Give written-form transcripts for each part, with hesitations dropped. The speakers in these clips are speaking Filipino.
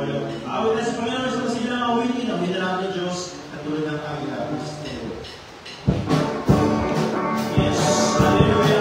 Awit na sa Panginoon sa masilang awitin, awitin na natin Diyos at tulad ng Panginoon. Yes, hallelujah.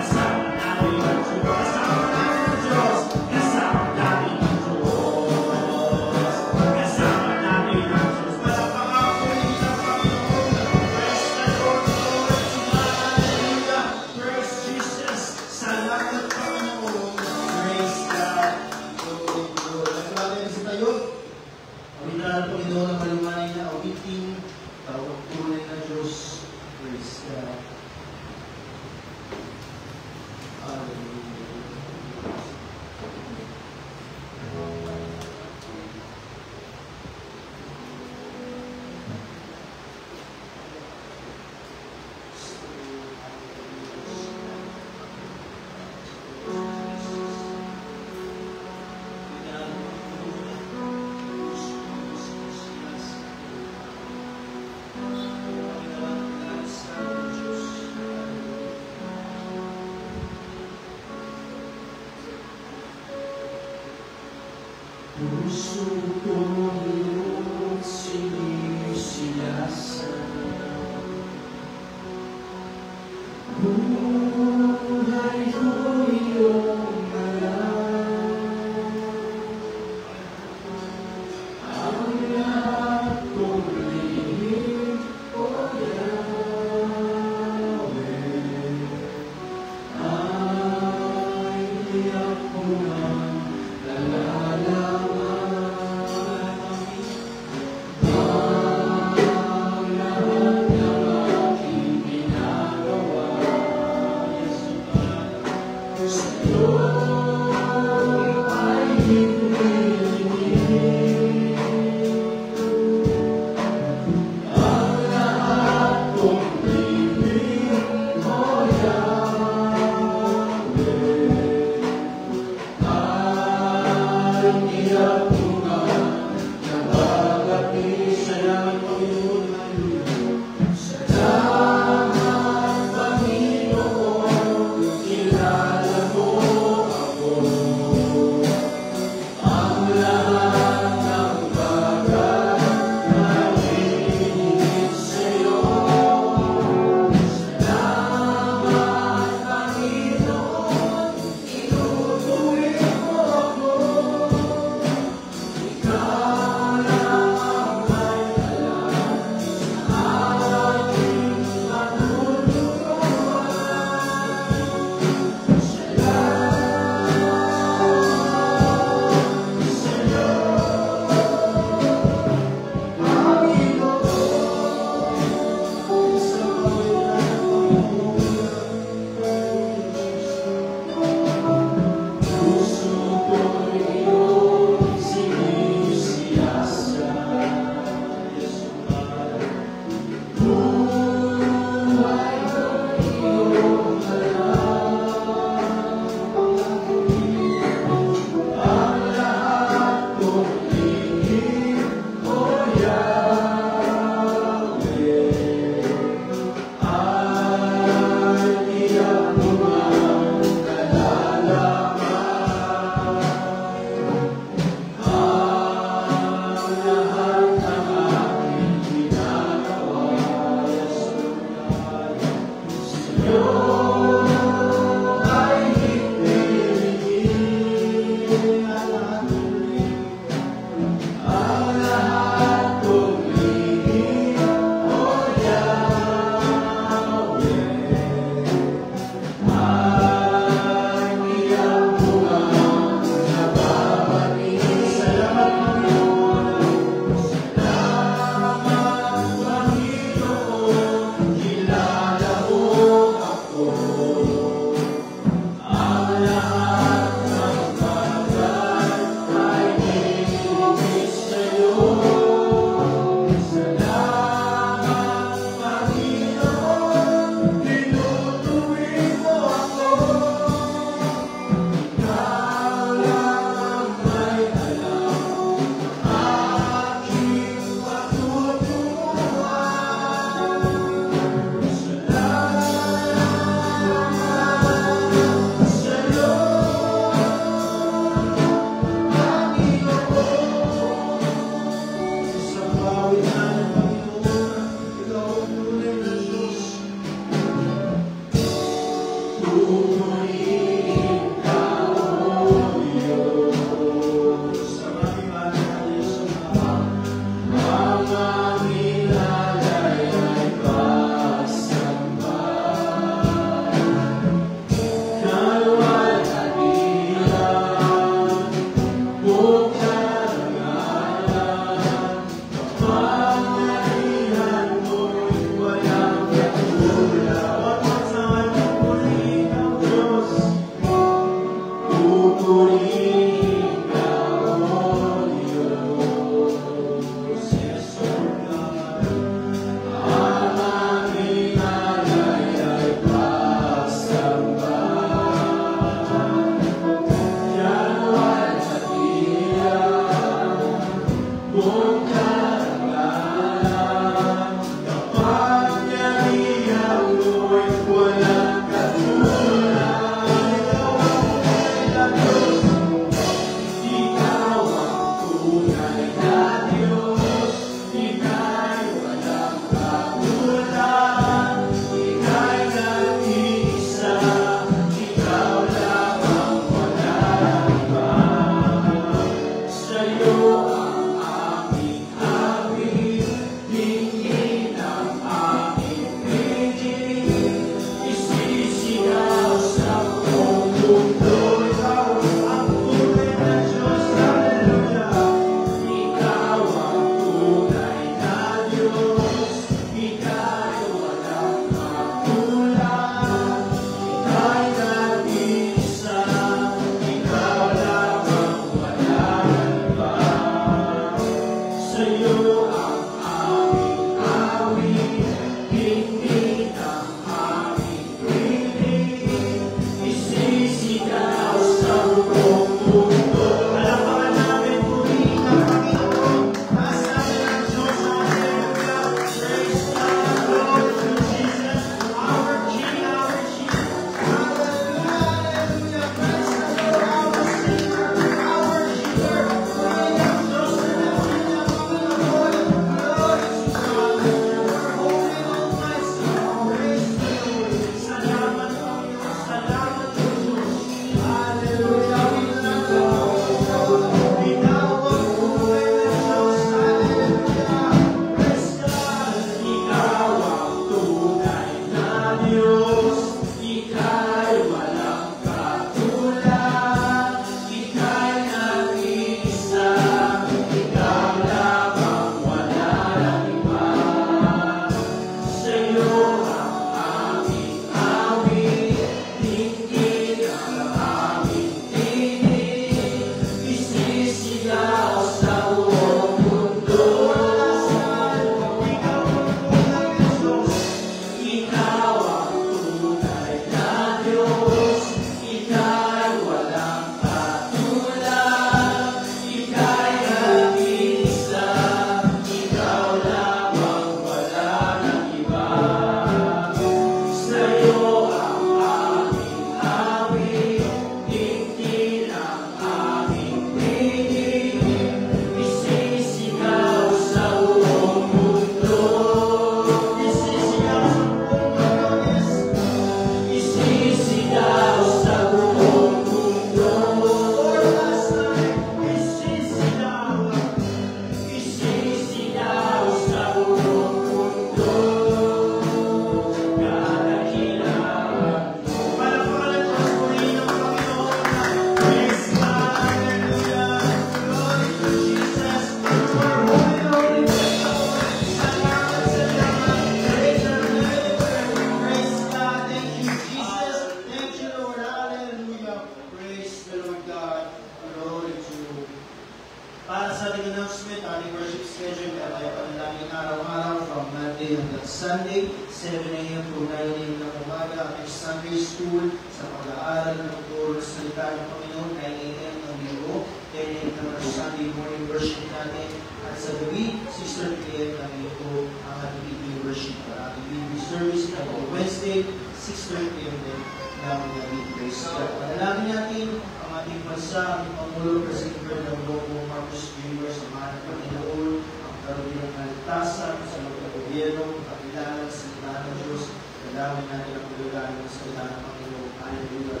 ating announcement, ating worship schedule, kaya tayo panalangin araw-araw from Monday hanggang Sunday, 7 a.m. to 9 a.m. ng umaga, ating Sunday school sa pag-aaral ng turo ng salita ng Panginoon, 9 a.m. ng linggo, 10 a.m. naman ang Sunday morning worship natin, at sa gabi, 6:30 a.m. ng linggo ang ating evening worship. Ang ating evening service ay Wednesday, 6:30 a.m. din ng gabi. Praise God. Panalangin natin ang ating bansa, ang Pangulo, President Ferdinand Bongbong Marcos Jr. sa mahal ng Panginoon, ang karoon ng kaligtasan sa mga gobyerno, kapilanan sa salita ng Diyos. Dalangin natin ang paglalaan ng salita ng Panginoon. Hallelujah.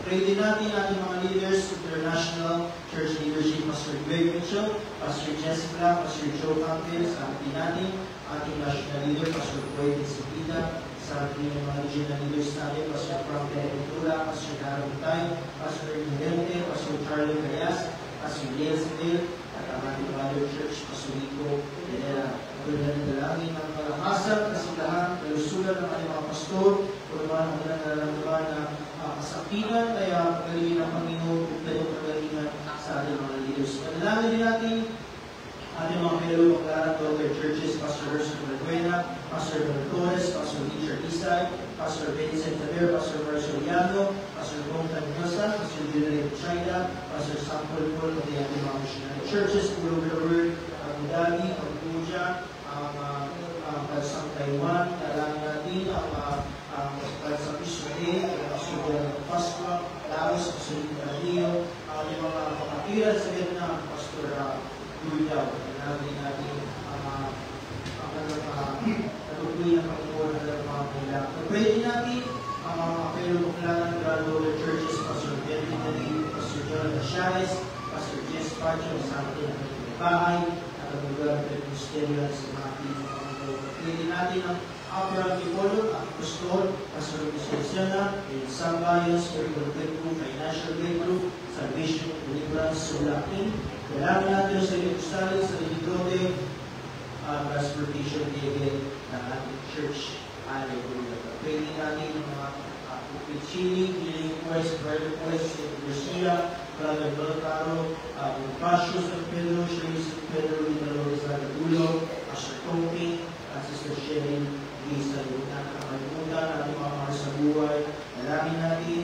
Pray din natin ating mga leaders, international church leadership, Pastor Greg Mitchell, Pastor Jessica, Pastor Joe Campbell, sa ating natin, ating national leader, Pastor Boyd Zepida, sa ating mga regional leaders natin, Pastor Frank Ventura, Pastor Darren Tay, Pastor Inente, Pastor Charlie Cayas, Pastor Liesville, at ang ating mother church, Pastor Rico Denera. Tulad ng dalangin ng kalakasan, kasilahan, kalusulan ng ating mga pastor, kung naman ang nararamdaman na kasakinan, kaya pagalingan ng Panginoon, kung tayo pagalingan sa ating mga leaders. Panalangin din natin ating mga fellow paglaran, Dr. Churches, Pastor Herson Valbuena, Pastor Torres, Pastor Richard Isay, Pastor Vincent Taber, Pastor Marcelo Llano, Pastor Ron Tanyosa, Pastor General China, Pastor Samuel Paul, at ating mga missionary churches, all over the world, ang Dali, ang Puja, ang Bansang Taiwan, dalangin natin ang Bansang Israel, ang Pastor Pascua, Laos, Pastor Italia, ang mga kapatiran sa Vietnam, Pastor Ludaw, dalangin natin ang natutuloy ng Panginoon ng mga kailangan. Pwede natin ang mga kapelong paglaran ng graduate churches, Pastor Bentley David, Pastor John Ashares, Pastor Jess Pacho, sa atin ang bahay, at ang lugar ng Ministerial sa mga Panginoon. Pwede natin ang Upper Antipolo, ang Pastor, Pastor Luciana, in Sambayan, Spiritual Breakthrough, Financial Breakthrough, Salvation, Deliverance, Sulakin. Kailangan natin sa Jerusalem, sa Ligrote, transportation level ng ating church. Hallelujah. Pwede natin ang mga Chili, Healing Quest, Brother Quest, Garcia, Brother Baltaro, Pasio San Pedro, Sherry San Pedro, Dolores Agadulo, Pastor Topi, Sister Sherry, Lisa Lutan, Kamalimutan, ating mga mahal sa buhay. Dalangin natin,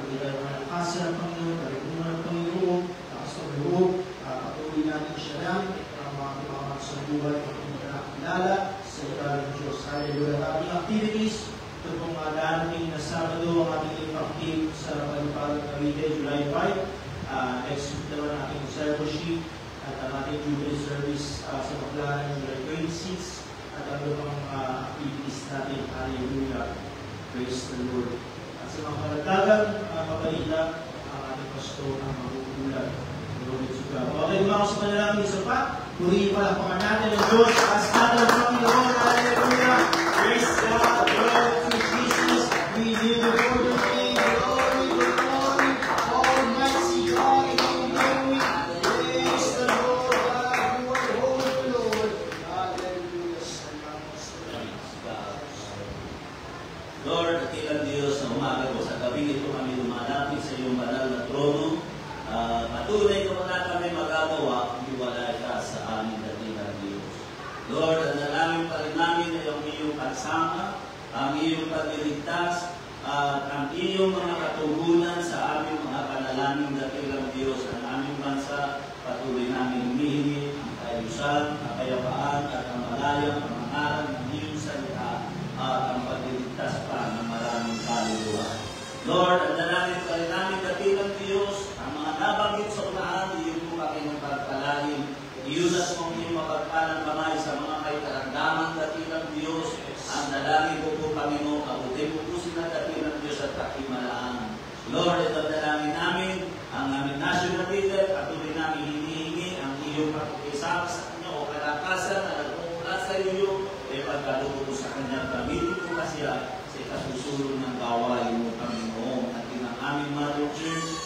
bigyan ng malakas ng Panginoon, kalimutan ng Panginoon, lakas ng loob, patuloy natin siya lang, ang mga mahal sa buhay, nakakilala sa ibalang ng Diyos. Hallelujah. Ang ating activities, ito pong darating na Sabado, ang ating impact sa Paliparan Cavite, July 5. Next week naman ang ating fellowship at ang ating Jubilee service sa Baclaran, July 26. At ang ibang activities natin. Hallelujah. Praise the Lord. At sa mga kalagdagan, mabalita, ang ating pastor ang magugulat. Okay, mga sa panalangin sa pa. Purihin palakpakan natin ang Diyos. As natin ang Panginoon. Hallelujah. Praise God. Glory to Jesus. We give the Lord the name. Glory, glory. Almighty God. Glory. Praise the Lord. God, you are holy, Lord. Hallelujah. Lord, dakilang Diyos, sa umaga ko, sa gabi ito kami lumalapit sa iyong banal na trono. Patuloy ko na kami magagawa, iwala ka sa aming dakilang Diyos. Lord, ang dalangin pa rin namin ay ang iyong kasama, ang iyong pagliligtas, at ang iyong mga katugunan sa aming mga panalangin dakilang Diyos. Ang aming bansa, patuloy namin humihingi ang kaayusan, ang kapayapaan, at ang malayang pamamaraan ng iyong salita, at ang pagliligtas pa ng maraming kaluluwa. Lord, ang dalangin pa rin namin dakilang Diyos, ang mga nabanggit sa unahan, iyon po kami ng pagpalain. Iyunas mong iyong mapagpalang kamay sa mga may karamdaman dakilang Diyos. Ang dalangin ko po, Panginoon, abutin mo po sila dakilang Diyos at kakimalaan. Lord, ito ang dalangin namin, ang aming national leader, patuloy namin hinihingi ang iyong pakikisama sa kanya o kalakasan na nagmumula sa iyo, ay pagkaluto po sa kanya. Gamitin po kasi sa ikasusulong ng gawain mo, Panginoon. At ang aming Mother Church,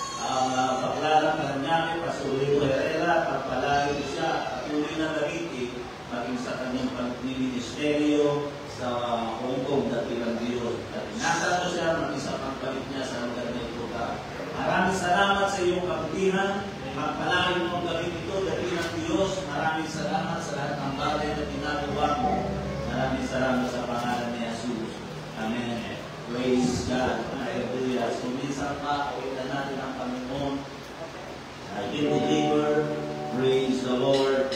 Baclaran, Paranaque, Pastor Herrera, pagpalain siya, patuloy na gamitin, maging sa kanyang pagministeryo sa Hong Kong, dakilang Diyos. At nasa ito siya, maging sa pagpalit niya sa lugar na ito ka. Maraming salamat sa iyong kabutihan. Magpalain mo ang gawin ito, dakilang Diyos, maraming salamat sa lahat ng bagay na ginagawa mo. Maraming salamat sa pangalan ni Jesus. Amen. Praise God. Hallelujah. So minsan pa, awitan natin ang Panginoon. I can deliver. Praise the Lord.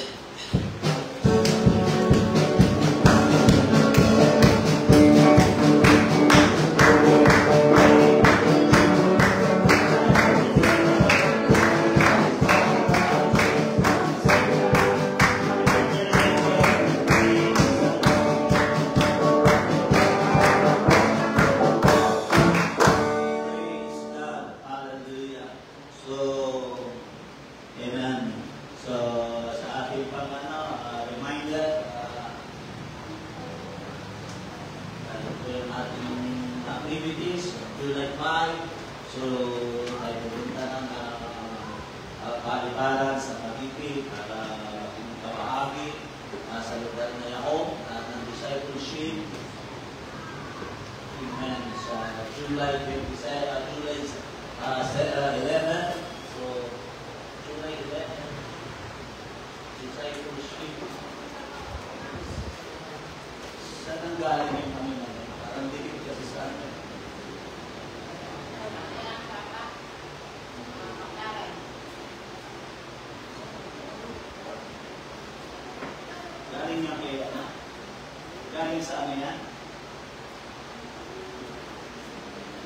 Galing sa ano yan?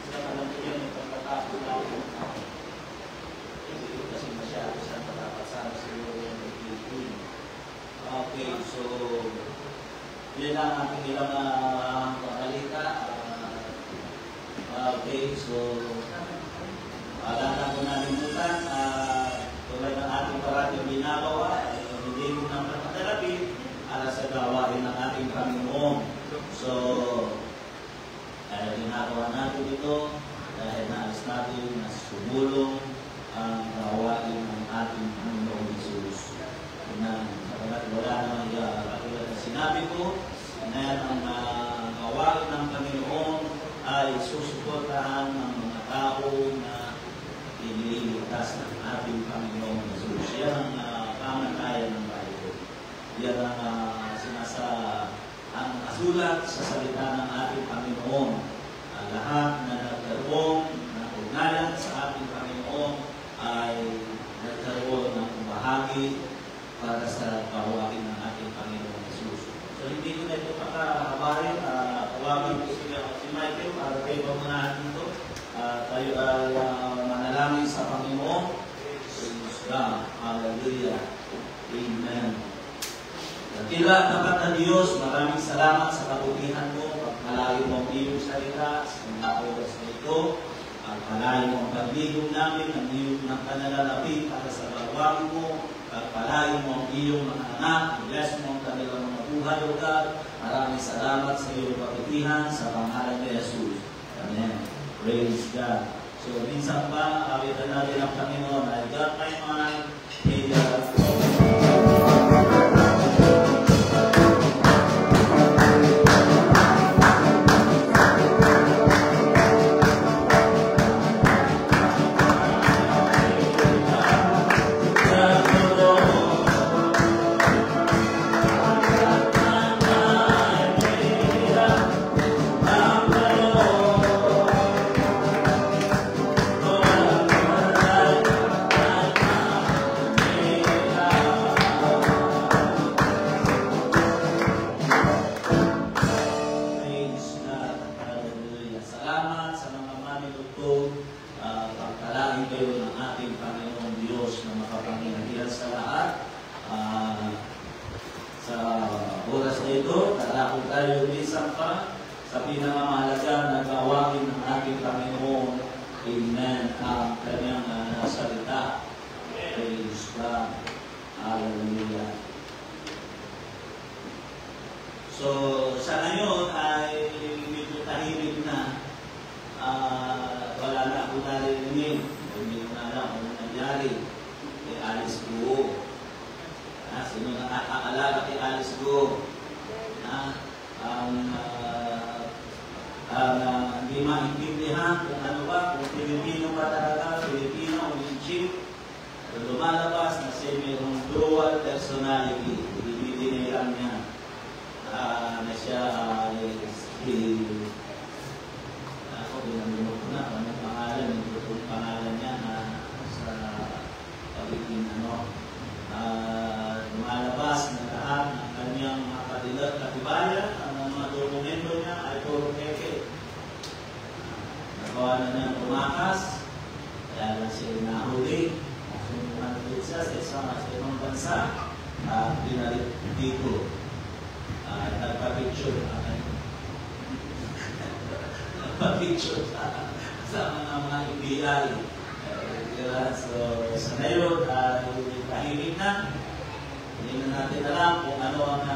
Sa alam ko yan, yung pagkatapos natin. Kasi masyado siya patapasama siguro yung nag-18. Okay, so yun lang ang ating ilang pangalita. Okay, so wala na po nalimutan. Tulad ng ating parating ginagawa, hindi mo ng pagkatalabi para sa gawain ng ating Panginoon. So, ginagawa natin ito dahil naalis natin na sumulong ang gawain ng ating Panginoon Jesus. Sapagkat wala naman katulad na sinabi ko, na ang gawain ng Panginoon ay susuportahan ng mga tao na iniligtas ng ating Panginoon Jesus. Yan ang pamantayan ng Bible. Yan ang ang kasulat sa salita ng ating Panginoon. Ang lahat na nagkaroon ng ugnayan sa ating Panginoon ay nagkaroon ng bahagi para sa gawain ng ating Panginoon Jesus. So hindi ko na ito pakahabarin. Tawagin ko si Michael para kayo pamunahan dito. Tayo ay manalangin sa Panginoon. Praise God. Hallelujah. Amen. Dakila tapat na Diyos, maraming salamat sa kabutihan mo. Pagpalayo mo ang iyong salita sa mga oras na ito. Pagpalayo mo ang pagligong namin ng iyong pananalapi para sa gawain mo. Pagpalayo mo ang iyong mga anak. Bless mo ang kanilang mga buhay, O God. Maraming salamat sa iyong kabutihan sa pangalan ni Jesus. Amen. Praise God. So, minsan pa, awitan natin ang Panginoon. I got my mind made up. Lumalabas na siya mayroong dual personality. personality. Ibibigay lang niya na siya ako binanggit ko na anong pangalan, yung pangalan niya sa pagiging lumalabas na lahat ng kanyang katibayan, ang mga dokumento niya ay puro peke. Nagawa na niya tumakas, kaya lang siya nahuli. Sumunod siya sa ibang bansa at pinalit dito. Nagpa-picture sa mga FBI. So, sa ngayon, tahimik na. Hindi na natin alam kung ano ang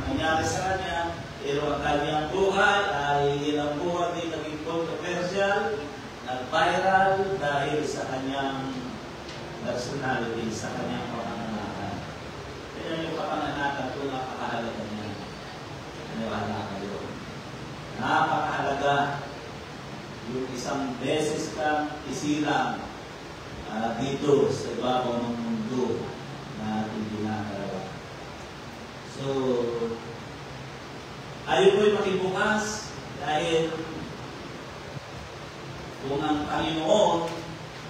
nangyari sa kanya. Pero ang kanyang buhay ay ilang buhay din naging controversial, nag-viral dahil sa kanyang personality, sa kanyang kapanganakan. Kaya yung kapanganakan ito, napakahalaga niya. Naniwala kayo. Napakahalaga yung isang beses kang isilang dito sa ibabaw ng mundo na ating ginagawa. So, ayaw ko'y makibukas dahil kung ang Panginoon,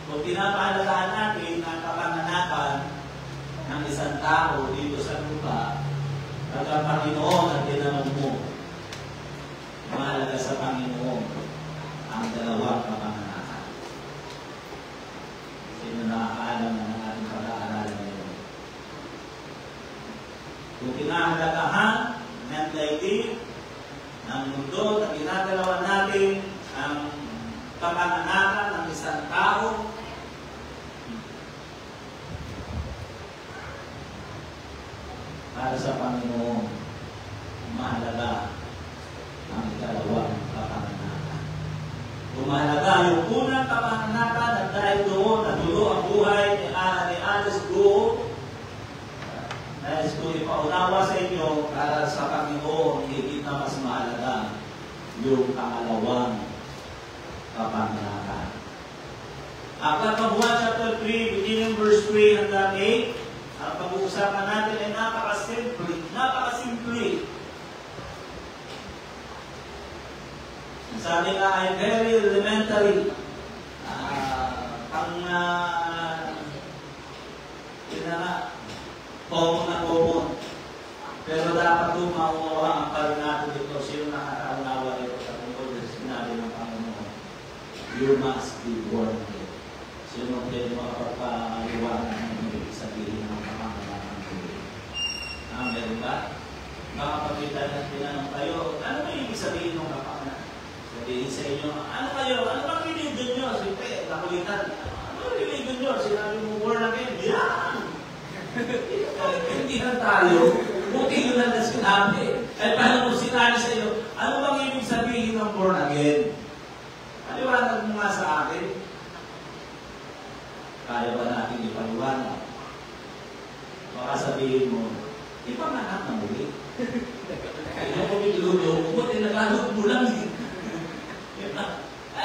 kung pinapahalagahan natin ang kapanganakan ng isang tao dito sa lupa, pag ang Panginoon ang tinanong mo, mahalaga sa Panginoon ang dalawang kapanganakan. Sino nakakaalam na ng ating pag-aaralan ngayon? Kung pinahalagahan ng daigdig, ng mundo na ginagalawan natin ang kapanganakan ng isang tao, para sa Panginoon, mahalaga ang ikalawang kapanganakan. Kung mahalaga yung unang kapanganakan at dahil doon, natulo ang buhay ni Alice Go, nais ko ipaunawa sa inyo para sa Panginoon, higit na mas mahalaga yung pangalawang kapanganakan. Aklat ng Juan chapter 3, beginning verse 3 hanggang 8, ang pag-uusapan natin ay napakasimple. Sabi nga ay very elementary. Common na common. Pero dapat doon mauuwa ang parinato dito. Sino nakakaunawa dito sa tungkol na sinabi ng Panginoon? You must be born again. Sino pwede makapagpaliwanag ng ibig sabihin ng kapanganakan ko? Meron ba? Makapagkita na tinanong kayo, ano ba ibig sabihin ng kapanganakan? Sabihin sa inyo, ano kayo? Ano bang religion nyo? Siyempre, nakulitan. Ano religion nyo? Sinabi mo born again? Yan! Hindi na tayo. Buti yun lang na sinabi. Ay paano kung sinabi sa iyo, ano bang ibig sabihin ng born again? Paliwanag mo nga sa akin. Kaya ba natin ipaliwanag? Baka sabihin mo, ipanganak na muli. Kaya kung ilulong mo, tinagalog mo lang eh.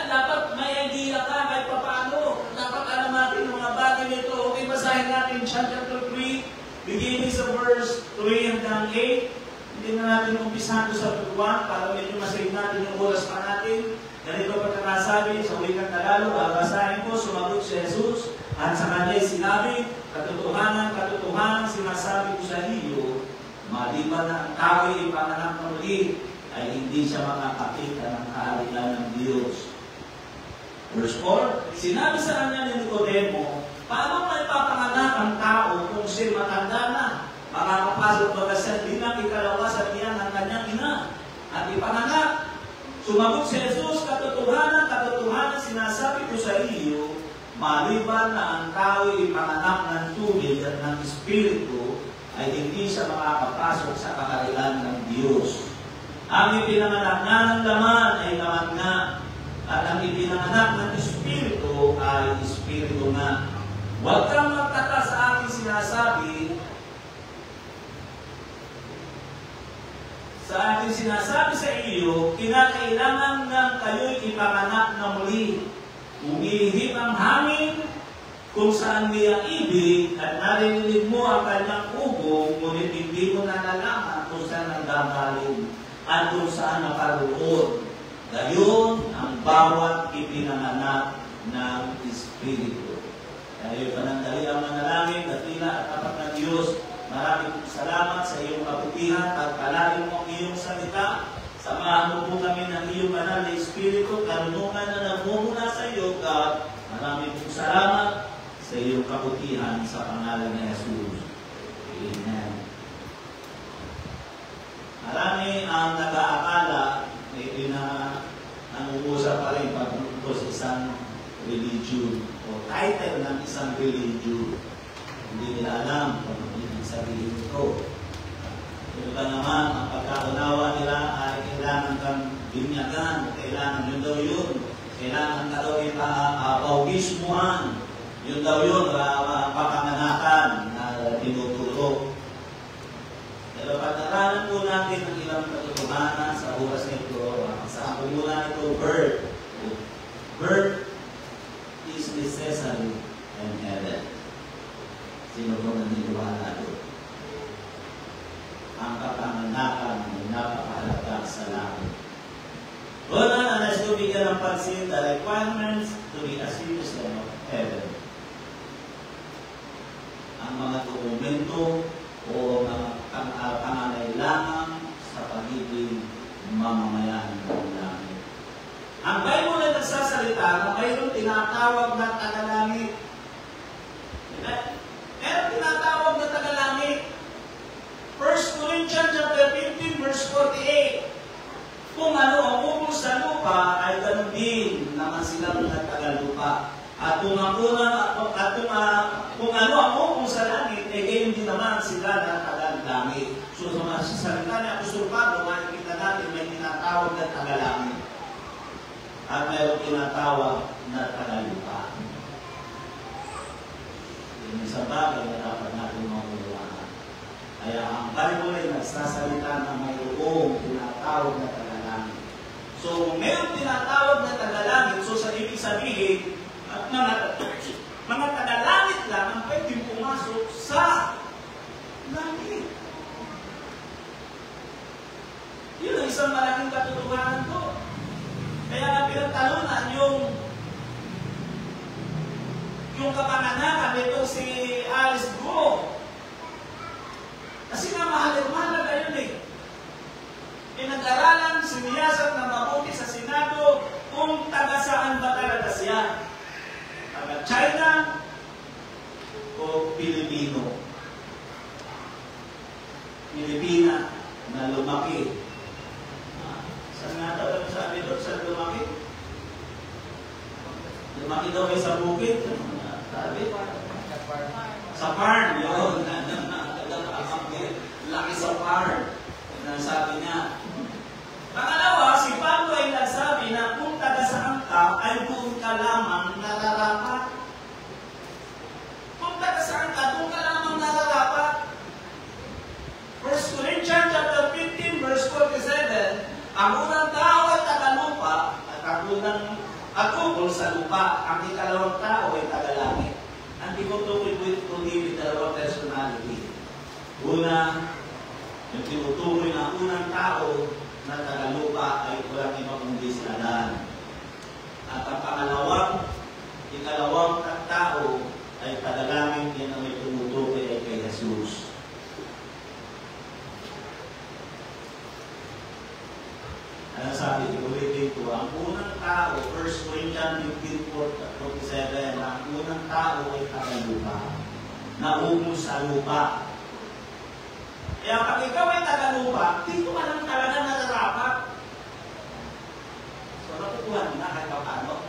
Dapat may idea ka kahit paano. Dapat alam natin mga bagay nito. Okay, basahin natin chapter 3, beginning sa verse 3 hanggang 8. Hindi na natin umpisahan sa 1 para medyo masave natin yung oras pa natin. Ganito pagkakasabi sa wikang Tagalog, babasahin ko, sumagot si Jesus at sa kanya'y sinabi, katotohanan sinasabi ko sa iyo, maliban na ang tao'y ipanganak na muli, ay hindi siya makakakita ng kaharian ng Diyos. Verse 4, sinabi sa kanya ni Nicodemo, paano may papanganak ang tao kung siya matanda na? Makakapasok ba siya bilang ikalawa sa tiyan ng kanyang ina? At ipanganak, sumagot si Jesus, katotohanan sinasabi ko sa iyo, maliban na ang tao'y ipanganak ng tubig at ng Espiritu, ay hindi siya makakapasok sa kaharian ng Diyos. Ang ipinanganak na ng laman ay laman nga, at ang ipinanganak ng Espiritu ay Espiritu nga. Huwag kang magtaka sa aking sinasabi sa iyo, kinakailangan ng kayo'y ipanganak na muli. Umihip ang hangin kung saan niya ibig at narinig mo ang kanyang ugong, ngunit hindi mo nalalaman kung saan nanggagaling at kung saan naparoon. Gayon ang bawat ipinanganak ng Espiritu. Kaya panandali ang manalangin, datila at tapat ng Diyos. Maraming salamat sa iyong kabutihan at palalim mo ang iyong salita. Samahan mo po kami ng iyong banal na Espiritu, karunungan na nagmumula sa iyo, God. Maraming po salamat sa iyong kabutihan sa pangalan ni Jesus. Amen. Marami ang nag-aakala nangungusap pa rin pagpunto sa isang religion o title ng isang religion. Hindi nila alam kung ano ibig sabihin ito. Pero ba naman, ang pagkaunawa nila ay kailangan kang binyagan, kailangan yun daw yun. Kailangan ka daw bautismuhan. Yun daw yun, pakanganakan na tinuturo. Pero pag-aralan po natin ang ilang katotohanan sa oras nito, sa mula nito, birth. Birth is necessary in heaven. Sino po naniniwala doon? Ang kapanganakan ay napakahalaga sa langit. Una, nais ko bigyan ng pansin the requirements to be a citizen of heaven. Ang mga dokumento o mga pangangailangan sa pagiging mamamayan ng langit. Ang Bible ay nagsasalita na mayroong tinatawag na tagalangit. Mayroong tinatawag na tagalangit. 1 Corinthians chapter 15 verse 48. Kung ano ang upo sa lupa ay ganun din naman silang nagtagalupa. At kung ano ang upo sa langit, ay gayon din naman sila nagtagalangit. So sa salita ni Apostol Pablo, makikita natin may tinatawag na tagalangit. At mayroong tinatawag na tagalupa. Yung isang bagay na dapat natin maunawaan. Kaya ang Bible ay nagsasalita na mayroong tinatawag na tagalangit. So, kung mayroong tinatawag na tagalangit, so sa ibig sabihin, at mga tagalangit lang ang pwedeng pumasok sa langit. Yun ang isang malaking katotohanan ko. Kaya nga pinagtalunan yung kapanganakan nito si Alice Go. Kasi nga mahalaga yun eh. Pinag-aralan, siniyasan na mabuti sa Senado kung taga saan ba talaga siya. Taga China o Pilipino. Pilipina na lumaki. Saan nga daw sabi doon sa lumaki? Lumaki daw kayo sa bukid. Sabi? Sa farm. Yun. Laki sa farm. Sabi niya. Pangalawa, si Pablo ay nagsabi na kung taga saan ka, ay doon ka lamang nararapat. Kung taga saan ka, doon ka lamang nararapat. 1 Corinthians chapter 15 verse 47, ang unang tao ay tagalupa at ang ukol sa lupa. Ang ikalawang tao ay tagalangit. Ang tinutukoy ko with dalawang personality. Una, yung tinutukoy na unang tao na tagalupa ay walang iba kundi si Adan. At ang ikalawang tao ay tagalangit, yan ang may tinutukoy ay kay Jesus. Ano sabi, ulitin ko, ang unang tao, 1 Corinthians 15:47, ang unang tao ay tagalupa, naumo sa lupa. Kaya pag ikaw ay tagalupa, dito ka lang talaga nararapat. So, natutuhan na kahit paano.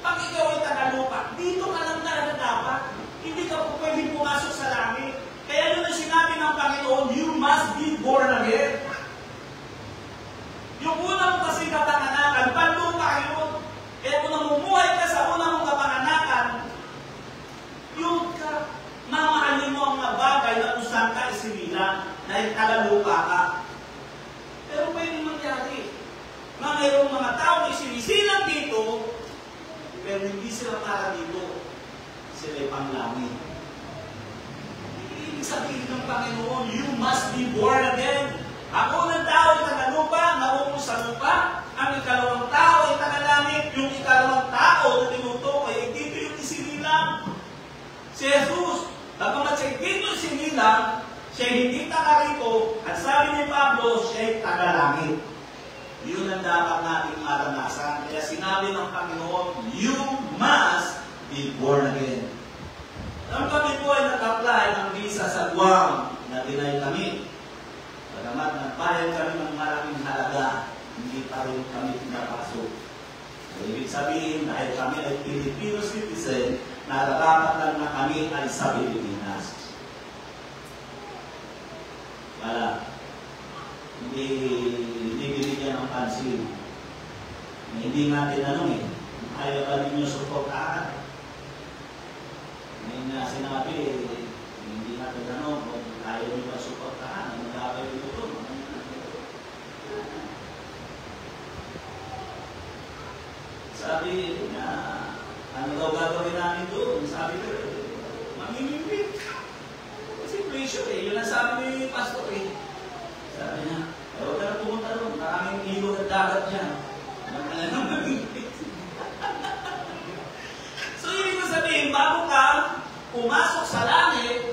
Pag ikaw ay tagalupa, dito ka lang talaga dapat. Hindi ka po pwedeng pumasok sa langit. Kaya yun ang sinabi ng Panginoon, you must be born again. Yung unang kasi kapanganakan, panlupa yun. Kaya kung namumuhay ka sa unang mong kapanganakan, yung mamahalin mo ang mga bagay na kung saan ka isinilang, dahil tagalupa ka. Pero pwede mangyari na mayroong mga tao na isinisilang dito, pero hindi sila para dito. sila'y panglangit. Ibig sabihin ng Panginoon, you must be born again. Ang unang tao ay tagalupa, naunong sa lupa. Ang ikalawang tao ay tagalangit. Yung ikalawang tao na tinutukoy ay dito yung isinilang. Si Jesus, bagamat siya dito isinilang, siya hindi taga rito, at sabi ni Pablo, siya ay tagalangit. Yun ang dapat nating maranasan. Kaya sinabi ng Panginoon, you must be born again. Nang kami po ay nag-apply ng visa sa Guam, na dinay kami. Bagamat nagbayad kami ng maraming halaga, hindi pa rin kami pinapasok. So, ibig sabihin, dahil kami ay Filipino citizen, nararapat lang na kami ay sa Pilipinas. Wala. Hindi binigyan ng pansin. Hindi nga tinanong eh. Ayaw ba ninyo suportahan? May nga sinabi, hindi nga tinanong kung ayaw nyo ba suportahan. Ano gagawin nyo doon? Sabi nga, ano daw gagawin namin doon? Sabi ko, mamimimik. Simple issue eh. Yun ang sabi ni Pastor eh. Sabi niya, huwag ka na pumunta doon. Maraming ilog at dagat dyan. So, ibig ko sabihin, bago ka pumasok sa langit,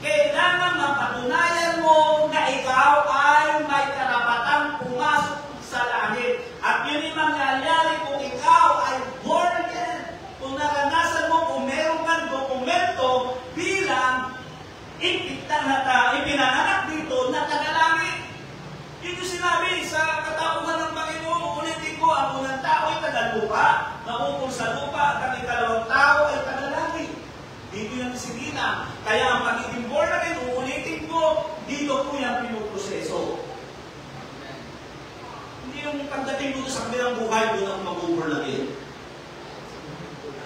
kailangan mapatunayan mo na ikaw ay may karapatang pumasok sa langit. At yun yung mangyayari kung ikaw ay born again. Kung naranasan mo, kung meron kang dokumento bilang ipinanganak dito na tagalangit. Ito sinabi sa katauhan ng Panginoon, ulitin ko, ang unang tao ay tagalupa, naukol sa lupa, at ang ikalawang tao ay tagalangit. Dito yung sinina. Kaya ang pagiging born again, uulitin ko, dito po yung pinuproseso. Hindi yung pagdating dito sa kabilang buhay, doon ang mag-born again.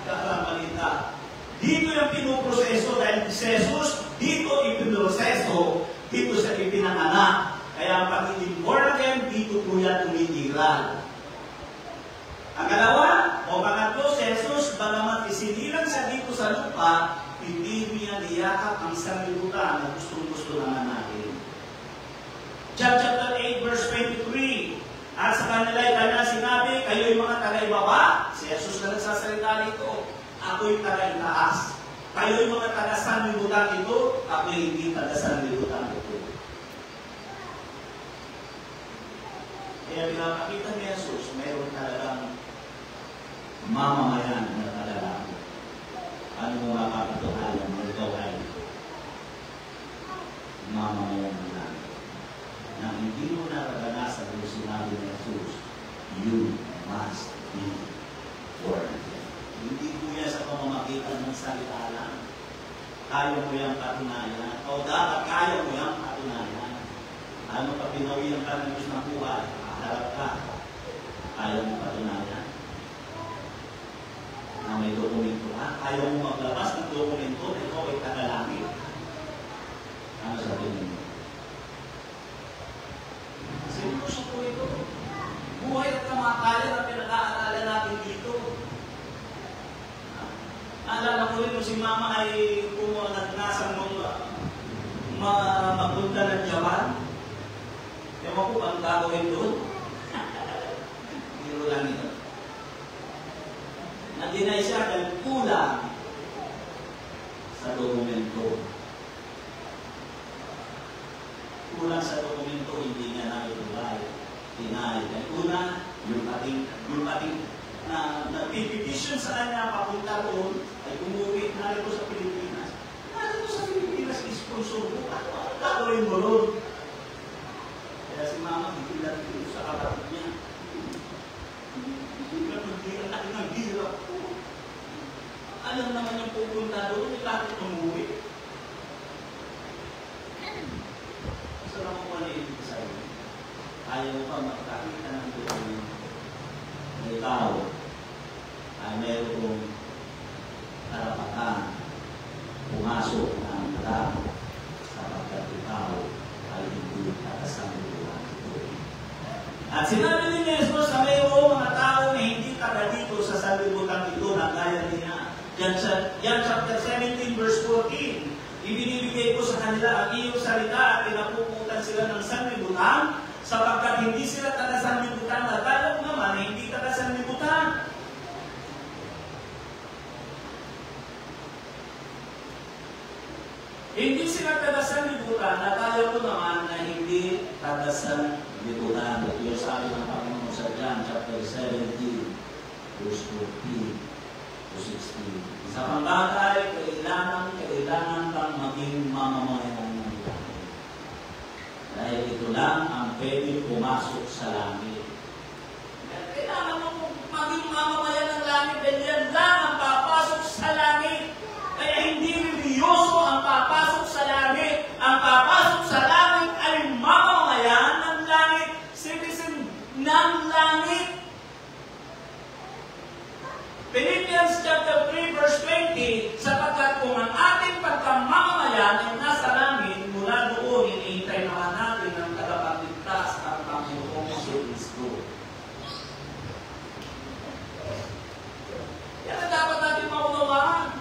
Kakamalita. Dito yung pinuproseso dahil si Jesus, dito ipinuproseso, dito sa ipinanganak. Kaya ang pagiging born again, dito po yan umiiral. Ang dalawa, o pangatlo, si Jesus, bagamat isinilang siya dito sa lupa, hindi niya niyakap ang sanglibutan na gustong-gusto naman natin. John chapter 8, verse 23. At sa kanila ay kanya sinabi, kayo'y mga taga-ibaba. Si Jesus na nagsasalita nito. Ako'y taga-itaas. Kayo'y mga taga-sanglibutan ito. Ako'y hindi taga-sanglibutan ito. Kaya pinapakita ni Jesus, mayroon talagang mamamayan na talagang ano mo mapapatuhayan mo ikaw ay mamamayan na na hindi mo naraganasan yung sinabi ni Jesus, you must be born again. Hindi po yan sa pamamagitan ng salita lang. Kaya mo yung patunayan o dapat kaya mo yung patunayan. Ano pa pinawihan ka ng Diyos ng buhay, harap ka, kaya mo patunayan na may dokumento ka. Ayaw mo maglabas ng dokumento na ikaw ay tagalangit. Ano sabihin mo? Seryoso po ito. Buhay at kamatayan na pinag-aaralan natin dito. Alala ko rin kung si Mama ay nasa magpunta ng Japan. Ewan ko ang gagawin doon. Biro lang ito. Nag-deny siya dahil kulang sa dokumento. Kulang sa dokumento, hindi niya naitulay. Deny. Dahil una, yung ating na nag-petition sa kanya papunta doon, ay umuwi na rin sa Pilipinas. Narito sa Pilipinas, sponsor mo. Ano gagawin mo doon? Kaya si Mama, bigilan dito sa kapatid niya. Bigilan ng hirap po. Alam naman yung pupunta doon, bakit umuwi? So, lang ko paliin ko sa iyo. Ayaw pa magkakita ng doon na ikaw ay mayroong karapatan pumasok ng harap sapagkat ikaw ay hindi katasanguhan ito. At sinabi ni Jesus na mayroong mga tao na hindi taga John chapter 17 verse 14. Ibinibigay ko sa kanila ang iyong salita at pinapuputan sila ng sanlibutan sapagkat hindi sila taga-sanlibutan at tayo naman ay hindi taga-sanlibutan. Hindi sila taga-sanlibutan at tayo naman na hindi taga-sanlibutan. Ito sabi ng Panginoon sa John chapter 17 verse 14 to 16. Sa pambagay, kailangan kang maging mamamayan ng langit. Dahil ito lang ang pwede pumasok sa langit. Kailangan mo maging mamamayan ng langit dahil yan lang ang papasok sa langit. Kaya hindi religyoso ang papasok sa langit. Ang papasok sa langit ay mamamayan ng langit, citizen ng langit. Philippians chapter 3 verse 20, sapagkat kung ang ating pagkamamamayan ay nasa langit, mula doon iniintay naman natin ang tagapagligtas at Panginoong Kristo. Yan ang dapat natin maunawaan.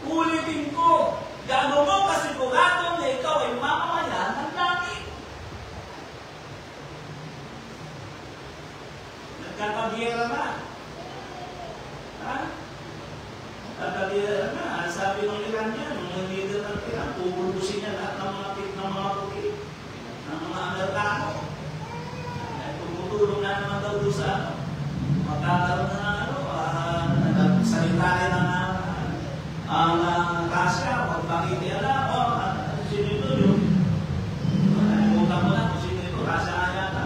Ulitin ko, gaano mo kasigurado na ikaw ay mamamayan ng langit? Nagkakabiyera na. Nagkakabiyera na. Sabi ng ilan niya, nung leader ng Iran, pupulbusin niya lahat ng mga puti, ng mga Amerikano. Tumutulong na naman daw doon sa magkakaroon na salita rin ang Russia, pagpakit niya lang, sino ito yun? Nalimutan mo lang kung sino ito, Russia nga yata.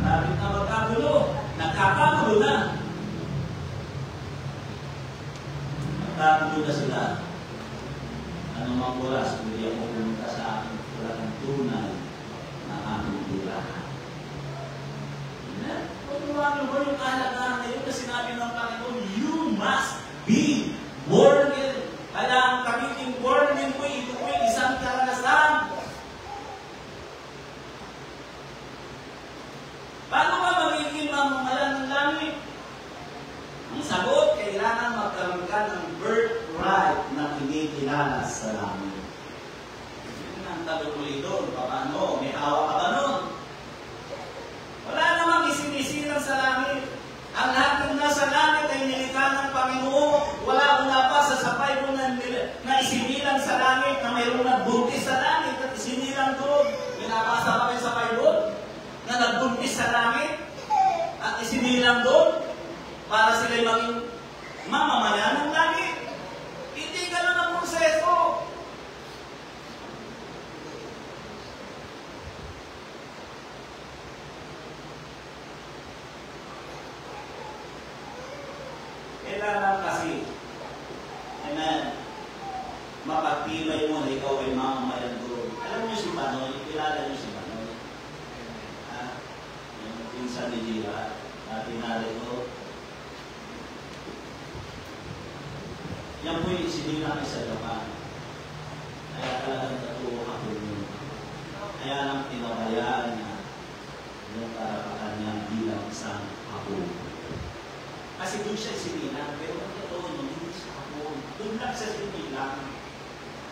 Maraming na magkagulo. Nagkakagulo na. Nagkakagulo na sila. Ano mang oras, hindi ako pumunta sa akin, wala kang tunay na aming tirahan. Pagkawalan mo yung kahalagaan na yun na sinabi ng Panginoon, you must be born again. Kaya ang kamiting born again po, ito po yung isang karanasan. Paano ka magiging mamamayan ng langit? Ang sagot, kailangan magkaroon ka ng birthright na kinikilala sa langit. Yun ang tabi doon. Paano? May hawa ka ba nun? Wala namang isinisilang sa langit. Ang lahat ng nasa langit ay nilikha ng Panginoon. Wala pa sa sapay mo na isinilang sa langit, na mayroong nagbuntis sa langit at isinilang doon. Binabasa pa rin sa Bible na nagbuntis sa langit at isinilang doon para sila'y maging mamamayan ng langit. Hindi ka lang ang proseso. Kailangan kasi, amen, mapagpilay mo na ikaw ay mamamayan doon. Alam niyo si Manoy, kilala niyo si Manoy. Yung pinsan ni Jira, tinari ko. Yan po yung isinila sa Japan. Kaya talagang tatuo ako yun. Kaya lang tinabayaan niya yung karapatan niya bilang isang ako. Kasi doon siya sinilang, pero ang totoo nung hindi siya ako. Doon lang siya sinilang.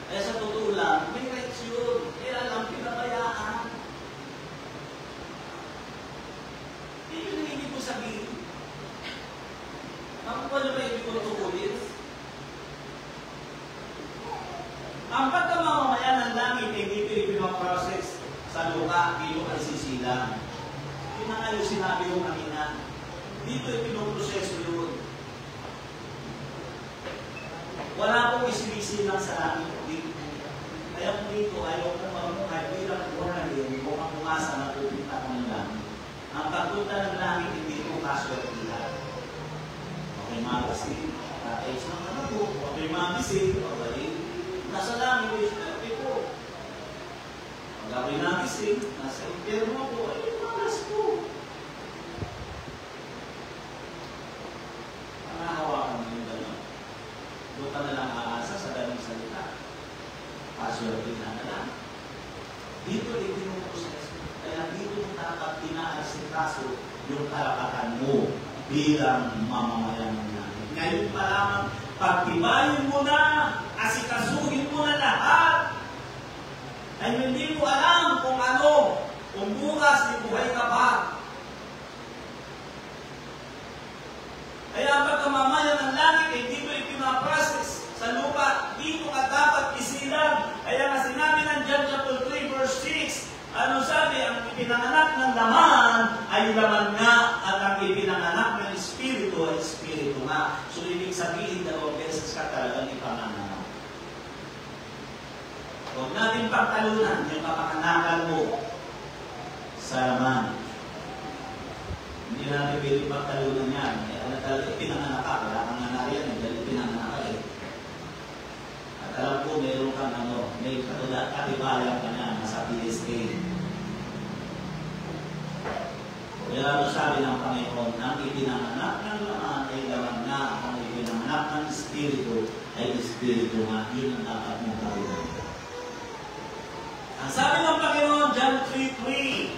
Kaya sa totoo lang, may rights yun. Kaya lang pinabayaan. Yun yung hindi ko sabihin. Nakuha niyo ba yung ibig ko tukulis? Ang pagkamamamayan ng langit, hindi ito ipinoprocess sa luka, dito ay sisilang. Yun na nga yung sinabi yung kanina. Dito ipinoproseso yun. Wala pong isinisilang sa langit. Kaya kung dito, ayaw kong mamuhay bilang born-again, mukhang umasa na pupunta ng langit. Ang pagpunta ng langit, hindi ko kaswertihan. Okay, magising. Tatayos ng anak ko. Okay, magising. Okay, nasa langit, yung swerte ko. Pag ako'y nagising, nasa impyerno ko, ay malas ko. Pangahawakan mo yung gano'n. Doon ka na lang aasa sa ganong salita. Kaswertihan na lang. Dito, hindi mo proseso. Kaya dito mo dapat pinaasikaso yung karapatan mo bilang mamamayan ng langit. Ngayon pa lamang, pagtibayin mo na, asikasuhin mo na lahat, ay hindi mo alam kung ano, kung bukas di buhay ka pa. Kaya pagka mamamayan ng langit, eh, dito ipinaprocess sa lupa, dito ka dapat isilang. Kaya nga sinabi ng John chapter 3 verse 6, ano sabi, ang ipinanganak ng laman ay laman nga, at ang ipinanganak ng espiritu ay espiritu nga. So ibig sabihin, 2 beses ka talagang ipanganak. Huwag natin pagtalunan yung kapanganakan mo sa laman. Hindi natin pwede pagtalunan yan. Ano talaga ipinanganak ka, wala kang nangyari yan, dahil ipinanganak ka eh. At alam ko, meron kang may katibayan ka na, nasa PSA. Kaya ano sabi ng Panginoon, ang ipinanganak ng laman ay laman nga, ang ipinanganak ng espiritu ay espiritu nga, yun ang dapat mong gawin. Ang sabi ng Panginoon, John 3:3,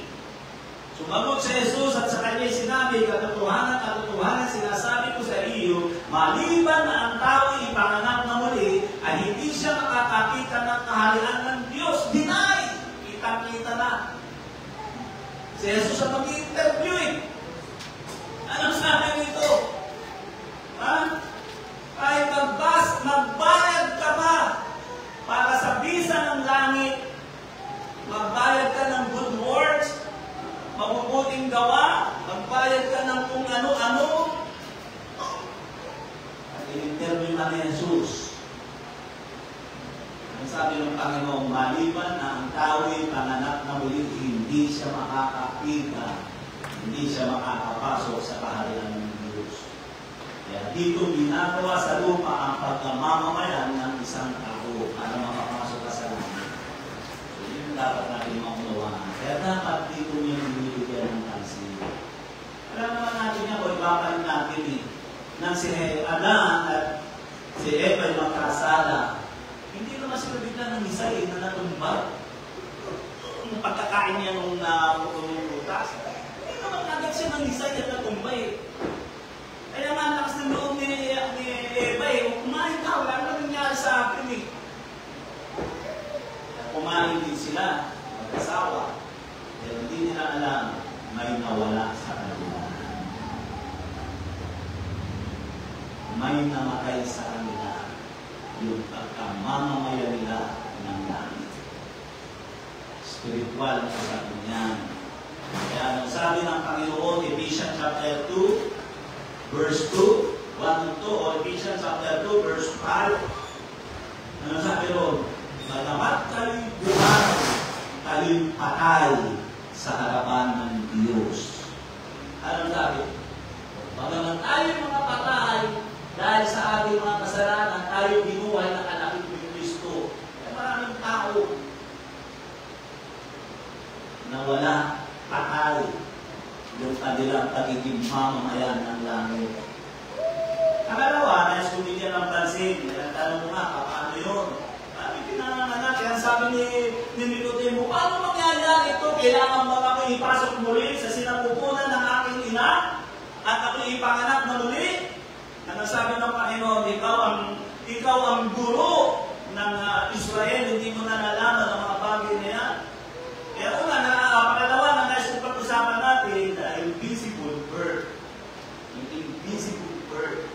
sumagot si Jesus at sa kanya sinabi, katotohanan, sinasabi ko sa iyo, maliban na ang tao ipanganak na muli, ay hindi siya makakakita ng kaharian ng Diyos. Deny! Kita-kita na. Si Jesus ang mag-interview eh. Anong sabi nito? Ha? Kahit magbayad ka pa para sa bisa ng langit, magbayad ka ng good works, mabubuting gawa, magbayad ka ng kung ano-ano. At in-interview na ni Jesus. Ang sabi ng Panginoon, maliban na ang tao'y panganak na muli, hindi siya makakakita, hindi siya makakapasok sa kaharian ng Diyos. Kaya dito ginagawa sa lupa ang pagkamamamayan ng isang tao para makapasok ka sa langit. So yun dapat natin maunawaan. Kaya dapat dito yung binibigyan ng pansin. Alam naman natin yan, o ibabalik natin eh, nang si Adan at si Eva ay magkasala, hindi naman sila bigla ng isa eh, na natumba. Yung pagkakain niya nung butas, hindi naman agad siya ng isa at natumba eh. Kaya nga ang lakas ng loob ni Eva eh, kumain ka, wala naman nangyari sa akin eh. Kumain din sila, mag-asawa, pero hindi nila alam, may nawala sa kanila. May namatay sa kanila yung pagkamamamaya nila ng langit. Spiritual na sabi niyan. Kaya anong sabi ng Panginoon, Ephesians chapter 2, verse 2, 1-2, o Ephesians chapter 2, verse 5, ano sabi ron? Bagamat kayo'y buhay, kayo'y patay sa harapan ng Diyos. Anong sabi? Bagamat tayo mga patay, dahil sa ating mga kasalanan, tayo binuhay ng anak ni Kristo. Kaya maraming tao na wala patay yung kanilang pagiging mamamayan ng langit. Akalawa, nais kumigyan ng pansin. Tanong mo nga, paano yun? Sabi pinanganak, yan sabi ni Nicodemo, paano mangyayari ito? Kailangan ba ako ipasok muli sa sinapupunan ng aking ina? At ako ipanganak na muli? Ang sabi ng Panginoon, ikaw ang guro ng Israel, hindi mo na nalaman ang mga bagay na yan. Kaya pangalawa na nais kong pag-usapan natin, the invisible birth. Yung invisible birth.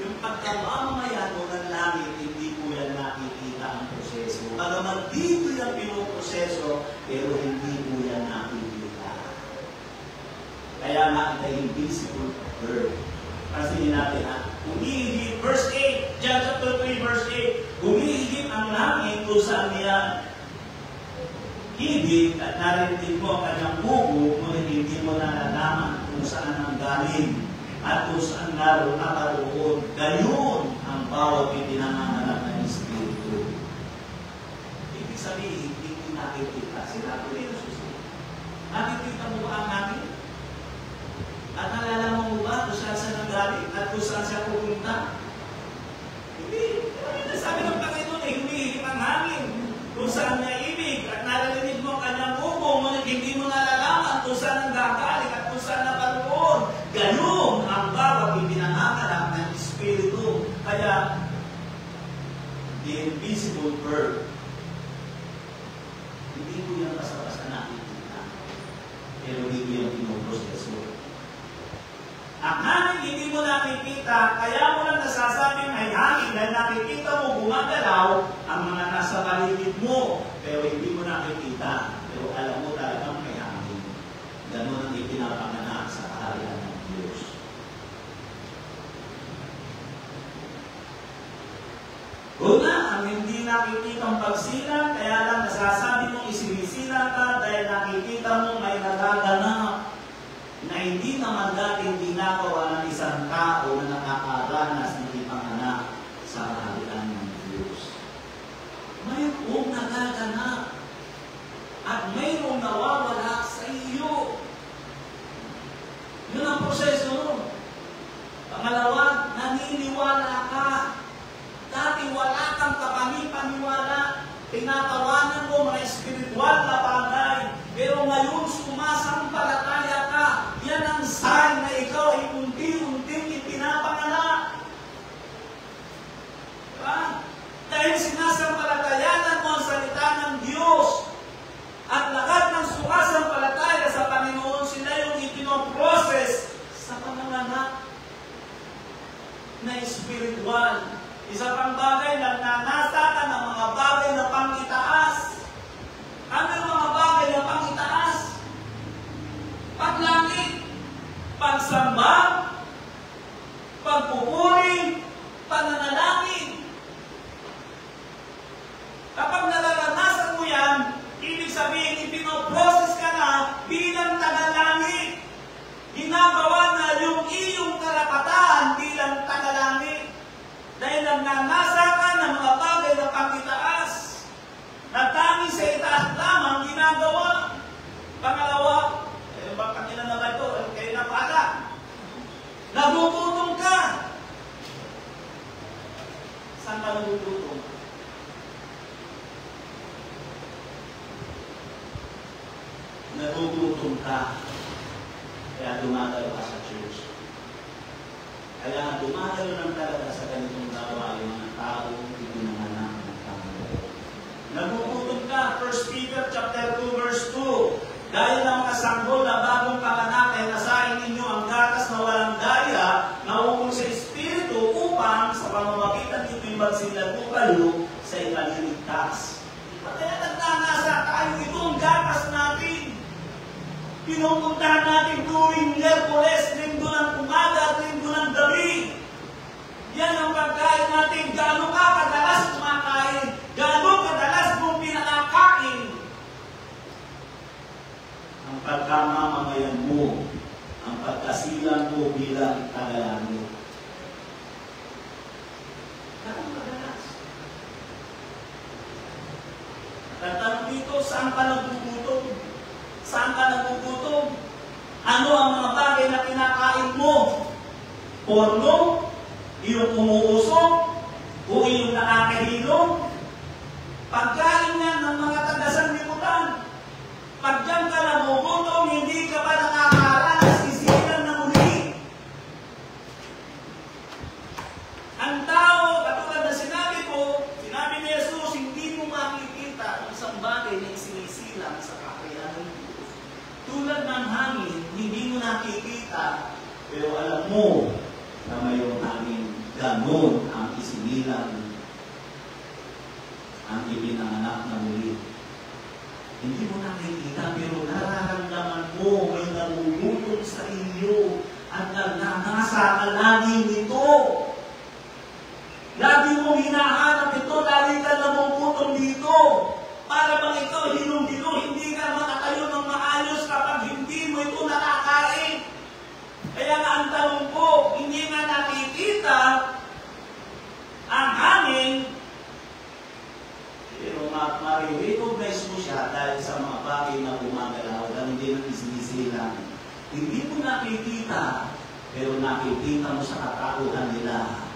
Yung pagkamamamayan mo ng langit, hindi po yan nakikita ang proseso. Bagamat dito yung pinoproseso, pero hindi po yan nakikita. Kaya nga, the invisible birth. Kasi natin humihigit, verse 8, John chapter 3, verse 8, humihigit ang langit kung saan niya higit at narinig mo ang kanyang bubo, ngunit hindi mo nalalaman kung saan ang galing at kung saan naroon. Gayon ang bawat ipinanganak ng Espiritu. Ibig sabihin, hindi nakikita. Sinabi ni Jesus, nakikita mo ba ang langit? At nalalaman mo ba kung saan siya nanggaling at kung saan siya pupunta? Hindi. Sabi ng Panginoon eh, humihigit ang hangin kung saan niya ibig at narinig mo ang kanyang bubong, ngunit hindi mo nalalaman kung saan ang gagaling at kung saan naparoon. Gayon ang Kaya, the invisible bird, hindi ko yan basta-basta nakikita. Pero hindi ko yan pinoproseso. Ang hangin hindi mo nakikita, kaya mo lang nasasabing ay hangin dahil nakikita mo gumagalaw ang mga nasa paligid mo. Pero hindi mo nakikita. Pero alam mo talagang may hangin. Ganun ang ipinapanganak sa kaharian ng Diyos. Una, ang hindi nakikitang pagsilang, kaya lang nasasabi mong isinisilang ka dahil nakikita mo may nagaganap na hindi naman dating ginagawa ng isang tao na nakakaranas ng ipanganak sa kaharian ng Diyos. Mayroong nagaganap at mayroong nawawala sa iyo. Yun ang proseso. Pangalawa, naniniwala ka. Dati wala kang kapani-paniwala. Tinatawanan mo mga espiritual na bagay. Pero ngayon sumasampalataya ka. Yan ang sign na ikaw ay unti-unting ipinapanganak. Diba? Dahil sinasampalatayanan mo ang salita ng Diyos. At lahat ng sumasampalataya sa Panginoon, sila yung ipinoprocess sa panganganak na espiritual. Isa pang bagay, nagnanasa ka ng mga bagay na pangitaas. Ano yung mga bagay na pangitaas? Paglangit, pagsamba, pagpupuri, pananalangin. Kapag nararanasan mo yan, ibig sabihin, ipinoprocess ka na bilang tagalangit. Ginagawa na yung iyong karapatan bilang tagalangit. Dahil nagnanasa ka ng mga bagay na pangitaas. Natangin sa itaas lamang ginagawa. Pangalawa, baka nila na ba ito? Kayo na pala. Nagugutong ka. Saan ka nagugutong? Nagugutong ka. Kaya dumadalo ka sa church. Kaya dumadalo lang talaga sa ganitong gawa yung mga tao ipinanganak ng Panginoon. Nagugutong ka, 1 Peter chapter 2 verse 2. Dahil ng mga sanggol na bagong panganak ay nasain ninyo ang gatas na walang daya na ukol sa Espiritu upang sa pamamagitan nito'y magsilagupalo sa ikaliligtas. Kaya nagnanasa tayo, ito ang gatas natin. Pinupuntahan natin tuwing Miyerkules, linggo ng umaga at linggo ng gabi. Yan ang pagkain natin. Gaano ka kadalas kumakain? Gaano kadalas mong pinakakain? Ang pagkamamamayan mo, ang pagkasilang mo bilang tagalano. Gaano kadalas? Tatanong dito, saan ka nagugutom? Saan ka nagugutom? Ano ang mga bagay na kinakain mo? Porno? Iyong umuusok? O iyong nakakahilong? Pagkain yan ng mga taga-sanlibutan. Pag diyan ka nagugutom, hindi ka pa nakakaranas isilang na muli. Ang tao, katulad na sinabi ko, sinabi ni Jesus, hindi mo makikita ang isang bagay na isinisilang sa kakayanan ng Diyos. Tulad ng hangin, hindi mo nakikita, pero alam mo na mayroong hangin. Ganon ang isinilang ang ipinanganak na muli. Hindi mo nakikita, pero nararamdaman mo may namulutong sa iyo at nagnanasa ka lagi nito. Lagi mo hinahanap ito, lagi ka namumutong dito. Para bang ikaw hinong-hino, hindi ka makatayo ng maayos kapag hindi mo ito nakakain. Kaya nga ang tanong ko, hindi nga nakikita ang hangin, pero ma-recognize mo siya dahil sa mga bagay na gumagalaw, dahil hindi nang isinisilang. Hindi mo nakikita, pero nakikita mo sa katauhan nila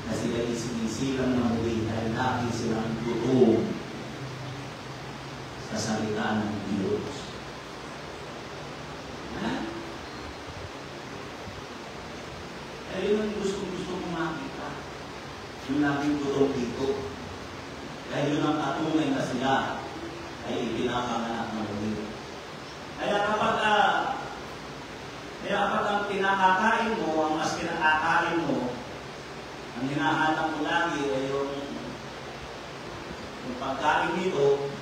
na sila isinisilang na muli dahil lagi silang gutom sa salita ng Diyos. Ha? Kaya yun ang gusto kong makita. yung naging gutom dito. Dahil yun ang patunay na sila ay ipinapanganak ng muli. Kaya kapag ang pinakakain mo, ang mas pinakakain mo, ang hinahanap mo lagi ay yung pagkain nito,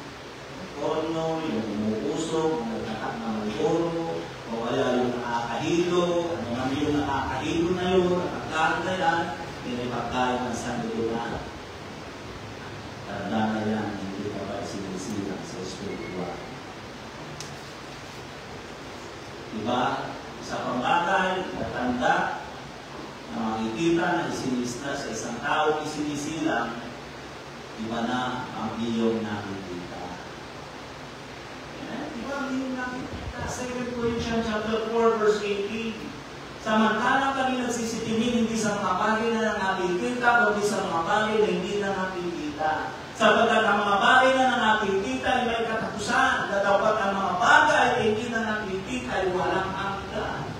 porno, yung umuusok, nagtatak na maliboro, o kaya yung nakakahilo, ano man yung nakakahilo na yun, nakakain na yan, yun ay pagkain ng sanlibutan. Tanda na yan, hindi ka ba sinisilang sa spiritual. Diba? Sa pambagay, natanda, na makikita na isinista sa isang tao isinisilang, iba na ang iyong nakikita. Diba ang iyong nakikita? 2 Corinthians chapter 4, verse 18. Samantalang kami nagsisitingin hindi sa mga bagay na nakikita, kundi sa mga bagay na hindi na nakikita. Sapagkat ang mga bagay na nakikita ay may katapusan, na dapat ang mga bagay na hindi na nakikita ay walang hanggan.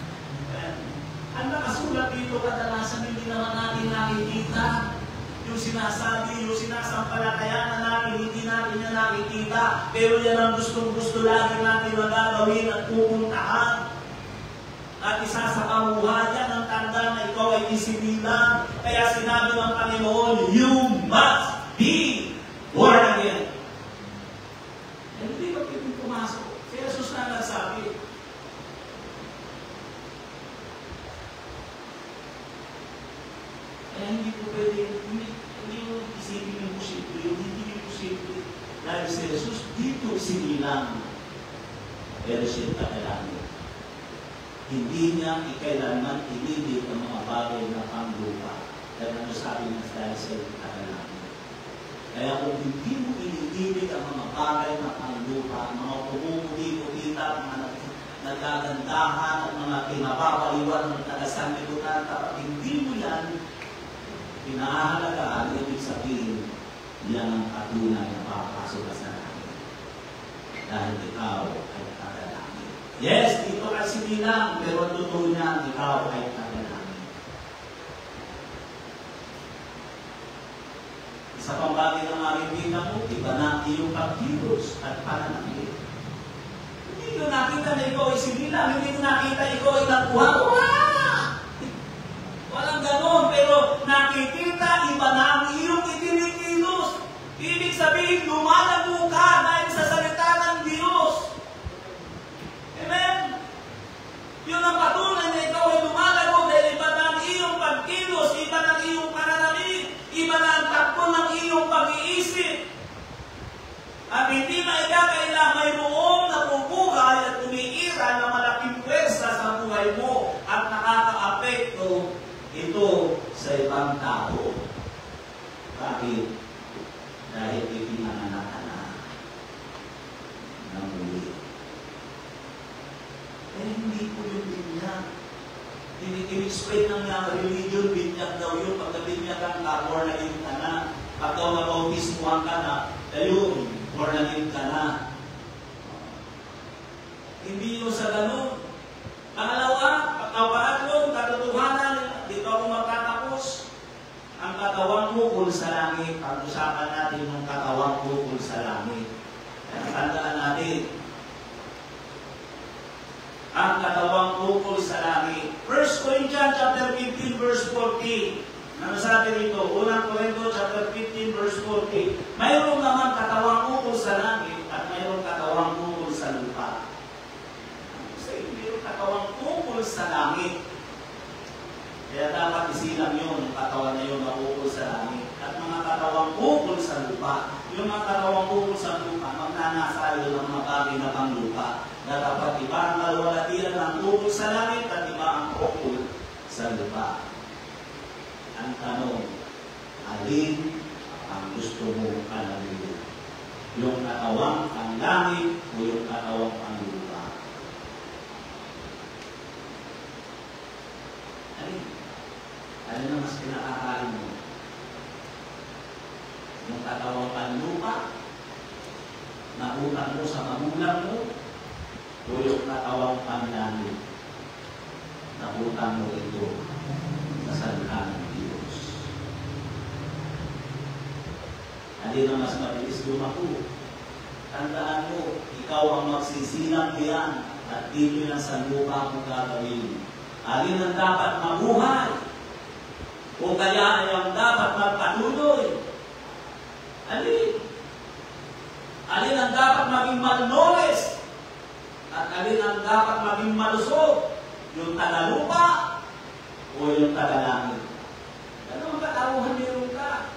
Ang nakasulat dito kadalasan hindi naman natin nakikita. Yung sinasabi, yung sinasampalatayanan natin, hindi natin yan nakikita. Pero yan ang gustong-gusto lagi natin na gagawin at pupuntahan. At isa sa kamuhayan ng tanda na ikaw ay isinilang. Kaya sinabi ng Panginoon, you must be born again. Eh, hindi ba pwedeng pumasok? Si Jesus na nagsabi. Kaya hindi po pwede, hindi mo isipin yung posible, hindi yung posible. Dahil si Jesus dito sinilang. Pero siya kakailangan. Hindi niya ikailanman inibig ang mga bagay na panglupa. Dahil ano sabi niya dahil siya kakailangan. Kaya kung hindi mo inibig ang mga bagay na panglupa, mga pumupuli-pulita, mga nagagandahan, at mga pinapapaliwan ng taga-sanlibutan, kapag hindi mo yan pinahalagaan, ibig sabihin, yan ang patunay na papasok ka sa langit. Dahil ikaw ay tagalangin. Yes, dito ay sinilang, pero totoo niya, ikaw ay tagalangin. Isa pang bagay na makikita mo, iba na iyong pagkilos at pananakit. Hindi ko nakita na ikaw ay sinilang, hindi ko nakita ikaw ay nakuha. Walang ganon, pero nakikita, iba na ang iyong itinikilos. Ibig sabihin, lumalago ka dahil sa salita ng Diyos. Amen? Yun ang patunay na ikaw ay lumalago dahil iba na ang iyong pagkilos, iba na ang iyong pananamit, iba na ang takbo ng iyong pag-iisip. At hindi na ikakailang mayroong nabubuhay at umiira na malaking pwersa sa buhay mo at nakaka-apekto ito sa ibang tao. Bakit? Dahil ipinanganak ka na ng muli. Eh, hindi po yung binyag. In-explain ng religion, binyag daw yun. Pagka binyagan ka, born again ka na. Pag daw nabautismuhan ka na, ayun, born again ka na. Hindi yun sa ganun. Pangalawa, pagkawaadlong, katotohanan, dito ako magtatapos. Ang katawang bukol sa langit. Pag-usapan natin ng katawang bukol sa langit. Kaya tandaan natin. Ang katawang bukol sa langit. 1 Corinthians chapter 15 verse 14. Ano sabi rito? 1 Corinthians chapter 15 verse 14. Mayroong naman katawang bukol sa langit at mayroong katawang bukol sa lupa. Mayroong katawang bukol sa langit. Kaya dapat isilang yun, ang katawan na yun na bukol sa langit. At mga katawang bukol sa lupa. Yung mga katawang bukol sa lupa, magnanasa yun ng mga bagay na panglupa. Na dapat iba ang kalwalatian ng bukol sa langit at iba ang bukol sa lupa. Ang tanong, alin ang gusto mo alamin? Yung katawang ang langit o yung katawang ang lupa? Ano na mas pinakakain mo? Yung katawang panlupa, na utang mo sa magulang mo, o yung katawang panlangit, na utang mo ito sa salita ng Diyos. hindi na mas mabilis lumako. Tandaan mo, ikaw ang magsisilang diyan at dito yan sa lupa mo gagawin. Alin ang dapat mabuhay? O kaya ay ang dapat magpatuloy? Alin? Alin ang dapat maging malnowledge? At alin ang dapat maging malusog? Yung tagalupa o yung tagalangit? Ano ang katauhan meron ka?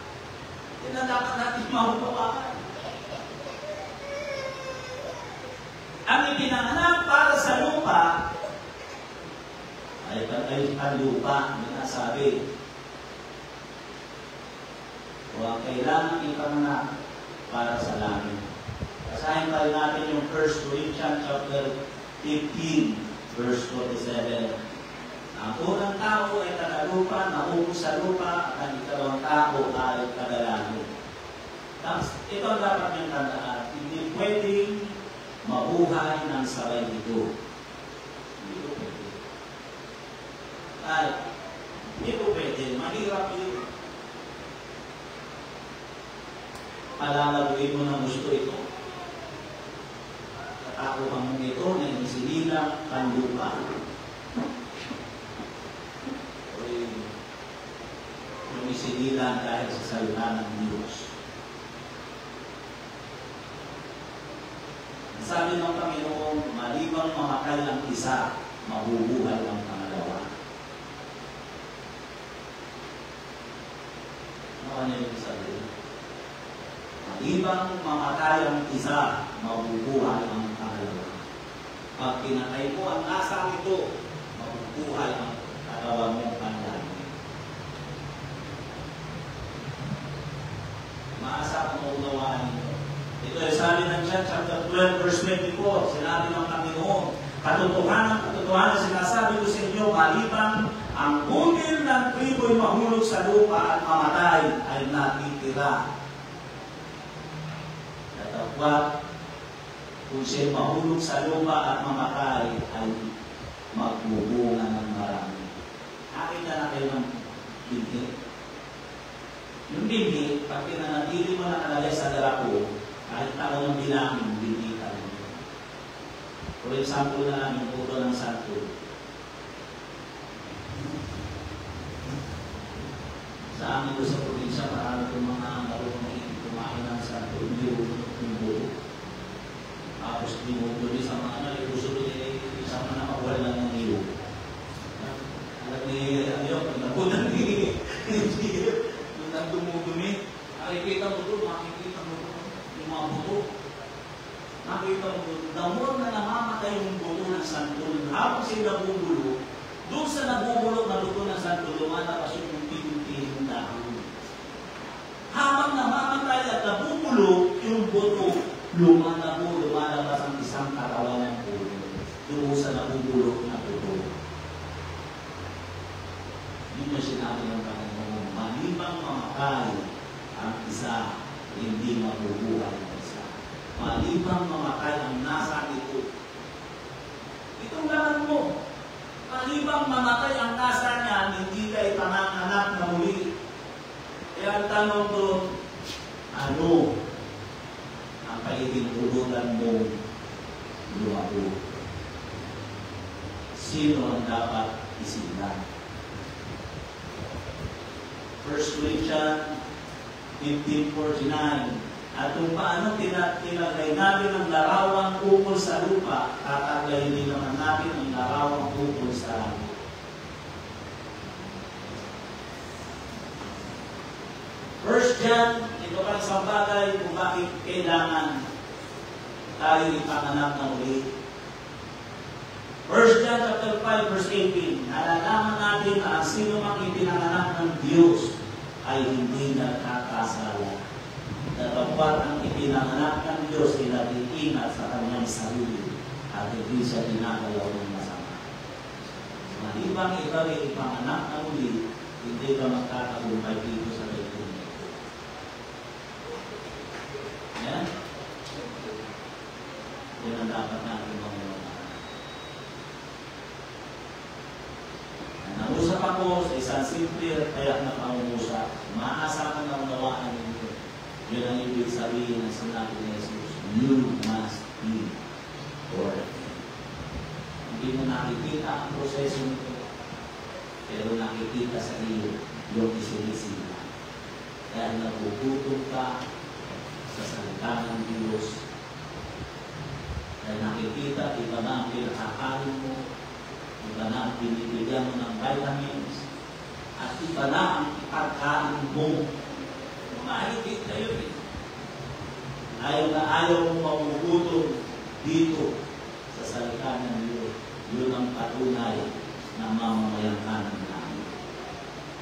Yan ang dapat natin mahupawakan. Ang ipinanganak para sa lupa ay ang lupa, minasabi. O ang kailangan ipanganak para sa langit. Basahin pa rin natin yung 1 Corinthians chapter 15, verse 47. Ang unang tao ay tagalupa, naupo sa lupa, at ang ikalawang tao ay tagalangit. Tapos, ito ang dapat niyong tandaan. Hindi pwedeng mabuhay ng sabay nito. Hindi ko pwede. Ay, hindi ko pwede. Mahirap yun. Palalaguin mo ng gusto ito. Katakuhan mo ito na isinilang panlupa. O yung isinilang dahil sa salita ng Diyos. Sabi ng Panginoon, malibang mamatay ang isa, mabubuhay ang pangalawa. Ano niya yung sabi? Malibang mamatay ang isa, mabubuhay ang pangalawa. Pag pinatay mo ang nasa ito, mabubuhay ang katawan mong panlaki. Maasa kung maunawaan ito. Ito ay sabi ng John chapter 12 verse 24. Sinabi ng Panginoon, katotohanan sinasabi ko sa inyo, maliban ang bungil ng trigo'y mahulog sa lupa at mamatay ay natitira. Datapwat, kung siya'y mahulog sa lupa at mamatay ay magbubunga ng marami. Nakita na kayo ng binhi. Yung binhi, pag pinanatili mo na nakalagay sa darako, kahit tao ng bilangin, hindi ka rin. For example na lang yung puto ng santo. Sa amin ko sa probinsya, marami itong mga marunong kumain ng santo, hindi umunok yung buto. Tapos dinuduli sa mga nalikusulo isang na nakawal lang ng iyo. Alam ni, pag nabunan ni, nung nagdumudumi, nakikita mo doon, makikita mo doon. Mga buto. Nakita mo, the more na namamatay yung buto ng santo, habang sila nabubulo, doon sa nabubulok na buto ng santo, lumalabas yung unti-unti yung dahon. Habang namamatay at nabubulok yung buto, lumalabas ang isang katawan ng puno. Doon sa nabubulok na buto. Yun yung sinabi ng Panginoon, malibang mamatay ang isa, hindi mabubuhay ng isa. Malibang mamatay ang nasa ito. Itong laman mo. Malibang mamatay ang nasa niya, hindi ka ipananganak na muli. Kaya ang tanong doon, ano ang paitinulutan mong lumabo? Sino ang dapat isignan? 1 Corinthians 15:49. At kung paano tinagay natin ang larawang ukol sa lupa, tatagay din naman natin ang larawang ukol sa langit. First John, ito pa isang bagay kung bakit kailangan tayo ipanganak na muli. 1 John chapter 5 verse 18, nalalaman natin na ang sino mang ipinanganak ng Diyos ay hindi nagkakasala. Datapwat ang ipinanganak ng Diyos ay nag-iingat sa kanyang sarili at hindi siya ginagalaw ng masama. Malibang ikaw ay ipanganak na muli, hindi ka magkakagumpay dito sa daigdig. Yan? Yan ang dapat natin mamunawaan. Nangusap ako sa isang simple kaya na pangungusap. Maasa ko na unawaan ninyo. Yun ang ibig sabihin ng sinabi ni Jesus. You must be born. Hindi mo nakikita ang proseso nito, pero nakikita sa iyo yung isinisila. Dahil nagugutom ka sa salita ng Diyos. Dahil nakikita, iba na ang pinakakain mo, iba na ang binibigyan mo ng vitamins, at iba na ang ipagkain mo. Mahigit kayo eh. Ayaw mong magugutom dito sa salita ng Diyos. Yun ang patunay na mamamayangkanan namin.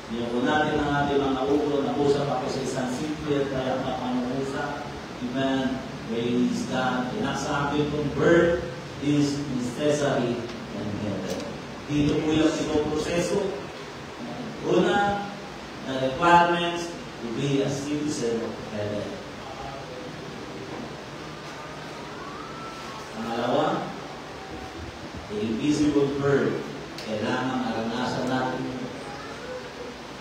Ngayon po natin ang ating mga ulo. Nag-usap ako sa isang simple kaya papanusap. Amen. Praise God. Inasabi kong birth is necessary in heaven. Dito po yung sinoproseso. Una, the requirements to be a citizen of heaven. Pangalawa, the invisible birth. Kailangan maranasan natin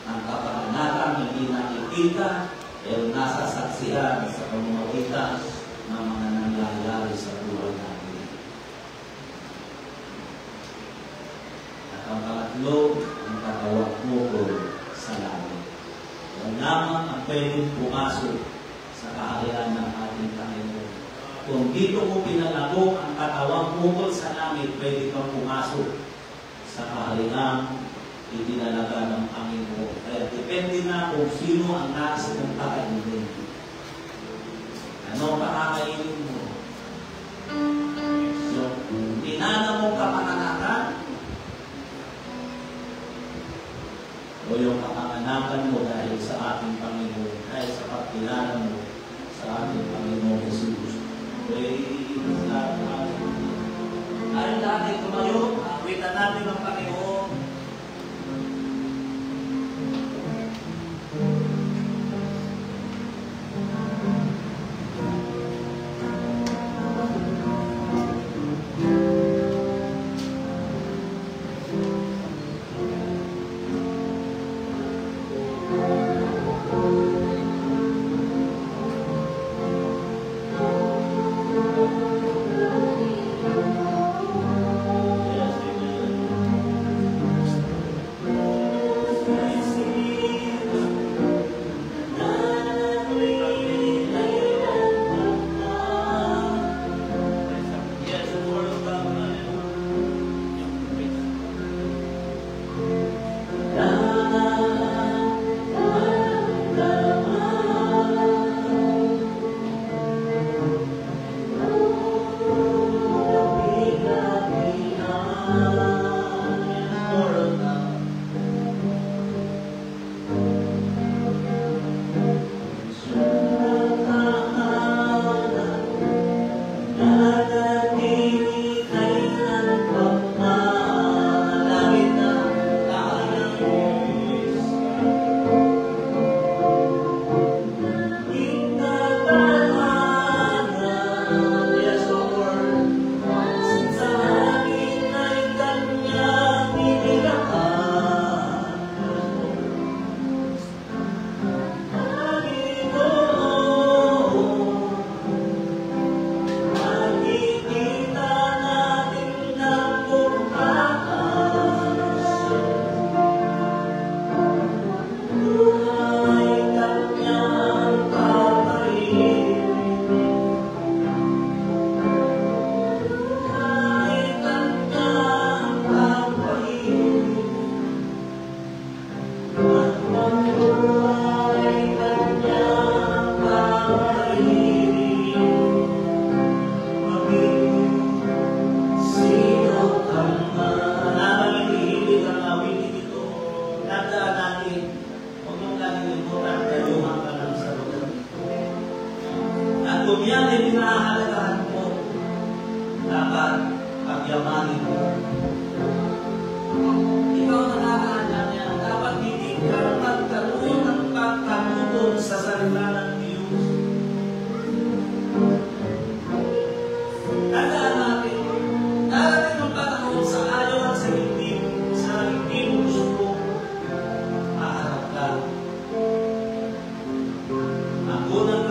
ang kapanganakan hindi nakikita pero nasa saksihan sa pamamagitan ng mga nangyayari sa buhay natin. At ang pangatlo, ang katawag mo sa langit. Yan lamang ang pwedeng pumasok sa kaharian ng ating Panginoon. Kung dito mo pinalagok ang katawang bukol sa langit, pwede kang pumasok sa kaharian itinalaga ng Panginoon. Kaya depende na kung sino ang nasa mong kakainin. Ano ang pakakainin mo? Yung pinana mong kapanganakan o yung kapanganakan mo dahil sa ating Panginoon, dahil sa pagkilala mo sa ating Panginoon Jesus. Praise God. Dahil natin tumayo, awitan natin ang Panginoon. Ang unang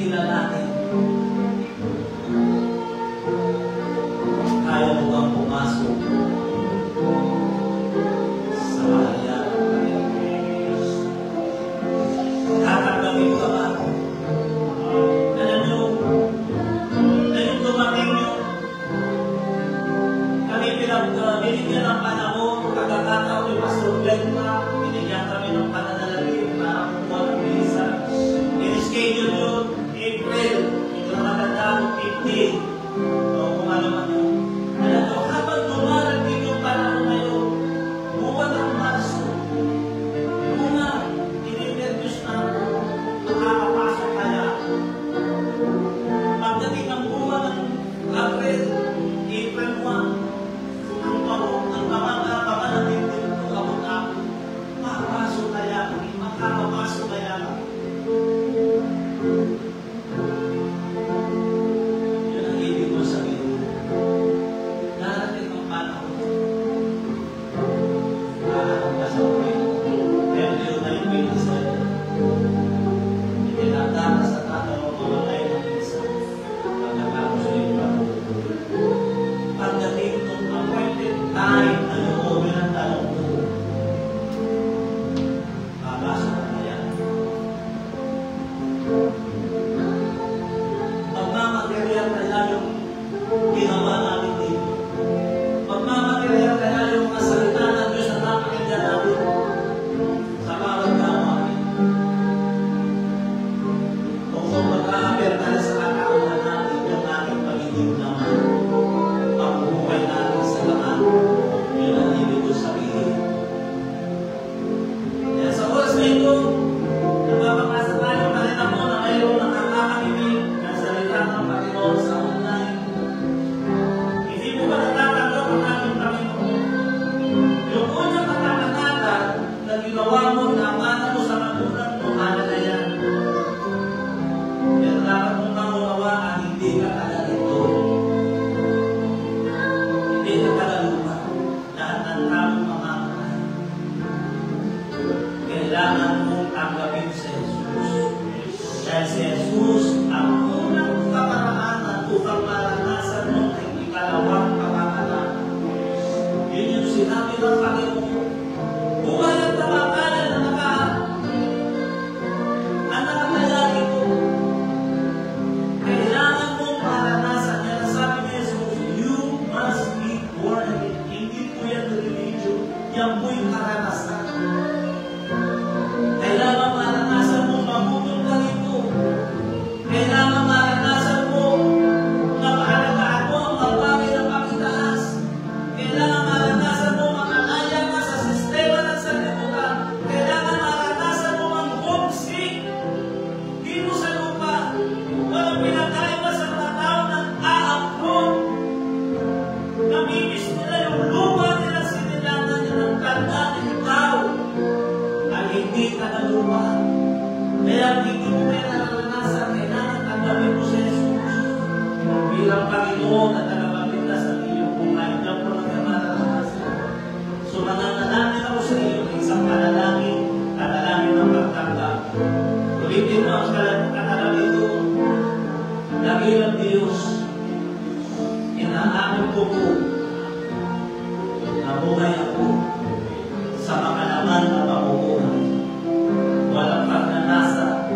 tingnan natin. Kaya mo bang pumasok sa kaharian ng Panginoong Diyos? Tatanggapin ka ba? Alam nyo, dahil dumating nyo, kami binigyan ng panahon, pagkakataon ni Pastor Glenma, binigyan kami ng pananalabi para kumuha ng visa. In-schedule yun, April, ito na magandang 15. O kung ano man yun. Alam nyo, habang dumarating yung panahon na yun, buwan ng Marso, muna, in-introduce na makakapasok kaya. Pagdating ng buwan ng April 1, ang pamagapangan natin dito ako na makapasok kaya kami, makakapasok kaya kami. Yun ang ibig ko sabihin. Darating ang panahon. Makakapasok kayo. Pero yun na yung pinasal. Itinatara sa tatawang mga kayo ng isa. Pagkatapos yung panahon. Pagdating ng appointed time na yung ng tanong mo, papasok ka na yan. Magmamaterial kaya yung ginawa namin dito. Magmamaterial kaya yung mga salita ng Diyos na napakinggan namin sa bawat gawain. Kung mag-a-appear tayo sa kakaunan natin yung ating pagiging naman, pagbubuhay natin sa laman, yun ang ibig ko sabihin. Kaya sa oras na ito, napapakasa tayo, kanina mo na mayroon nakakakinig ng salita ng Panginoon sa online. Hindi mo ba natatanggap ang ating Panginoon? Yung unang katakanatan na ginawa mo, namana mo sa magulang mo, ano na yan? Pero dapat mong mangunawaan, hindi ka kalalito. Hindi ka kalalupa. Lahat ng tamang mamamatay. Kailangan mong tanggapin si Jesus. Dahil si Jesus, ang unang kaparaanan upang maranasan mo ay ikalawang kapakanan. Yun yung sinabi ng Panginoon. Buhay ang tamakalan na nakatayari ko. Kailangan mong maranasan. Yan ang sabi ni Jesus, you must be born again. Hindi po yan religion. Yan po'y karanasan. Kailangan maranasan mo mamutong ka rito. Kailangan maranasan mo na maalagaan mo ang mabagay ng pagitaas. Kailangan maranasan mo makalaya ka sa sistema ng sanlibutan. Kailangan maranasan mo ang homesick dito sa lupa. Walang pinakaiba sa mga tao ng aapron. Namimiss nila yung lupa nila, sinilangan nila ng tanda ng ikaw. Ang hindi ka na lupa. Kaya hindi mo may naranasan, kailangan tanggapin mo si Jesus bilang Panginoon at tagapagligtas ng iyong buhay. Diyan po lang ka maranasan. So mananalangin ako sa iyo ng isang panalangin ng pagtanggap. Ulitin mo ang katanalangin ko. Dakilang Diyos, inaamin ko po na buhay ako sa makalaman na pamumuhay. Walang pagnanasa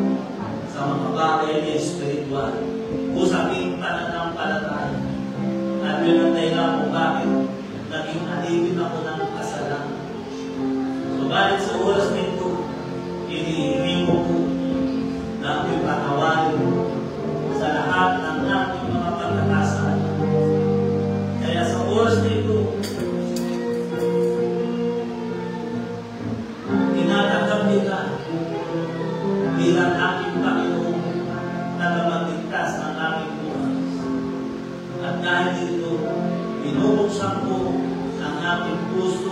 sa mga bagay na espiritual. Usapin pananampalataya. At yun ang dahilan kung bakit naging alipin ako ng kasalanan. Subalit sa oras na ito, inihiling ko po na ako'y patawarin sa lahat ng aking mga pagkakasala. Kaya sa oras na ito, tinatanggap nila bilang aking Panginoon na magligtas ng aking buhay. At dahil dito, binubuksan ko ang aking puso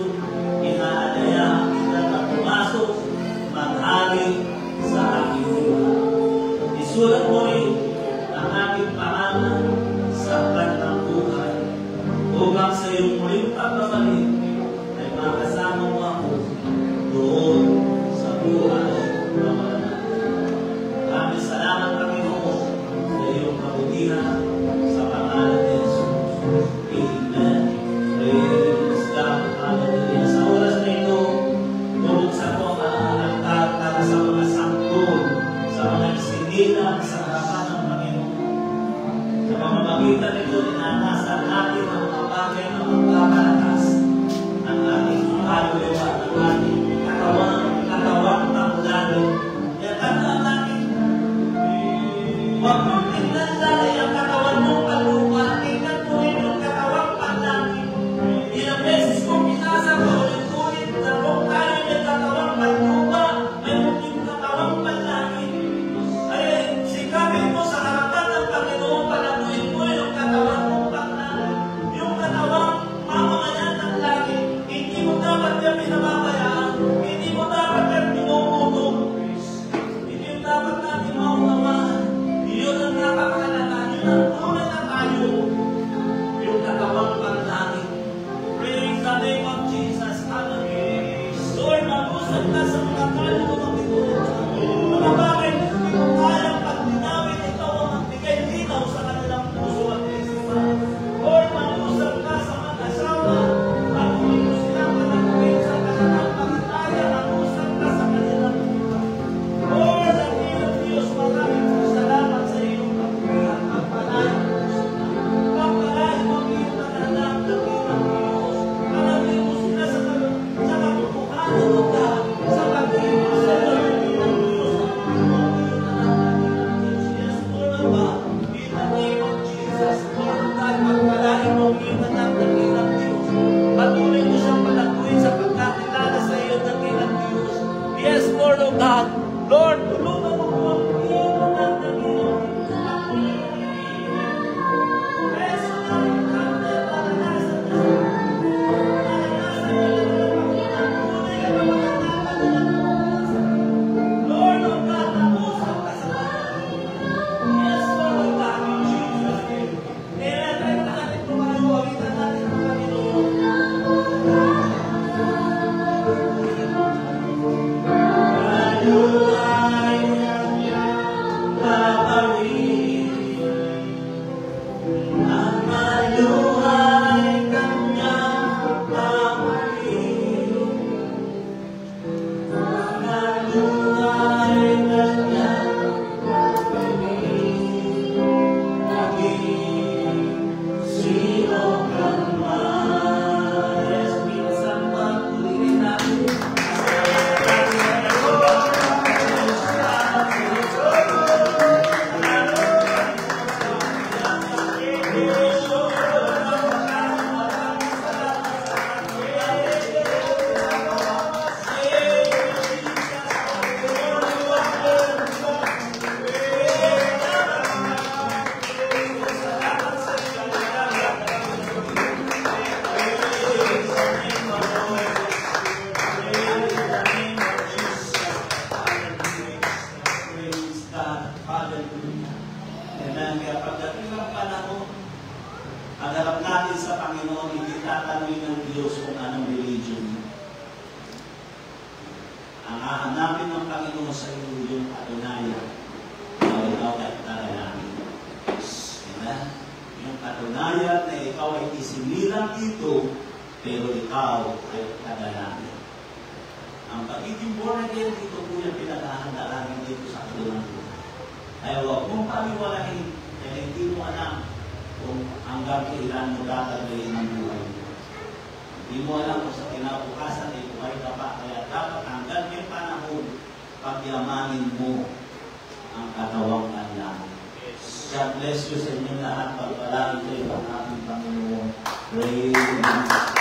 Lord, tulungan mo po ang iyong anak na Panginoon. Preso na ang kanta, maranasan na. Maranasan na ang tunay na pagkakataon ng Diyos. Lord, ang katapusan ka sa mga. Yes, Lord, thank you, Jesus. Nilatry natin po mga kawagitan natin ng Panginoon. Pagharap natin sa Panginoon, hindi tatanungin ng Diyos kung anong religion mo. Ang hahanapin ng Panginoon sa iyo yung katunayan na ikaw ay tagalangin. Diba? Yung katunayan na ikaw ay isinilang dito, pero ikaw ay tagalangin. Ang pagiging born again, ito po yung pinaghahandaan dito sa katunayan. Kaya huwag mong paniwalahin, kaya hindi mo alam kung hanggang kailan mo tatagayin ang buhay mo. Hindi mo alam kung sa kinabukasan ay buhay ka pa. Kaya dapat hanggang may panahon, pagyamanin mo ang katawang kanlang. God bless you sa inyo lahat. Pagpalain kayo ang ating Panginoon. Praise God.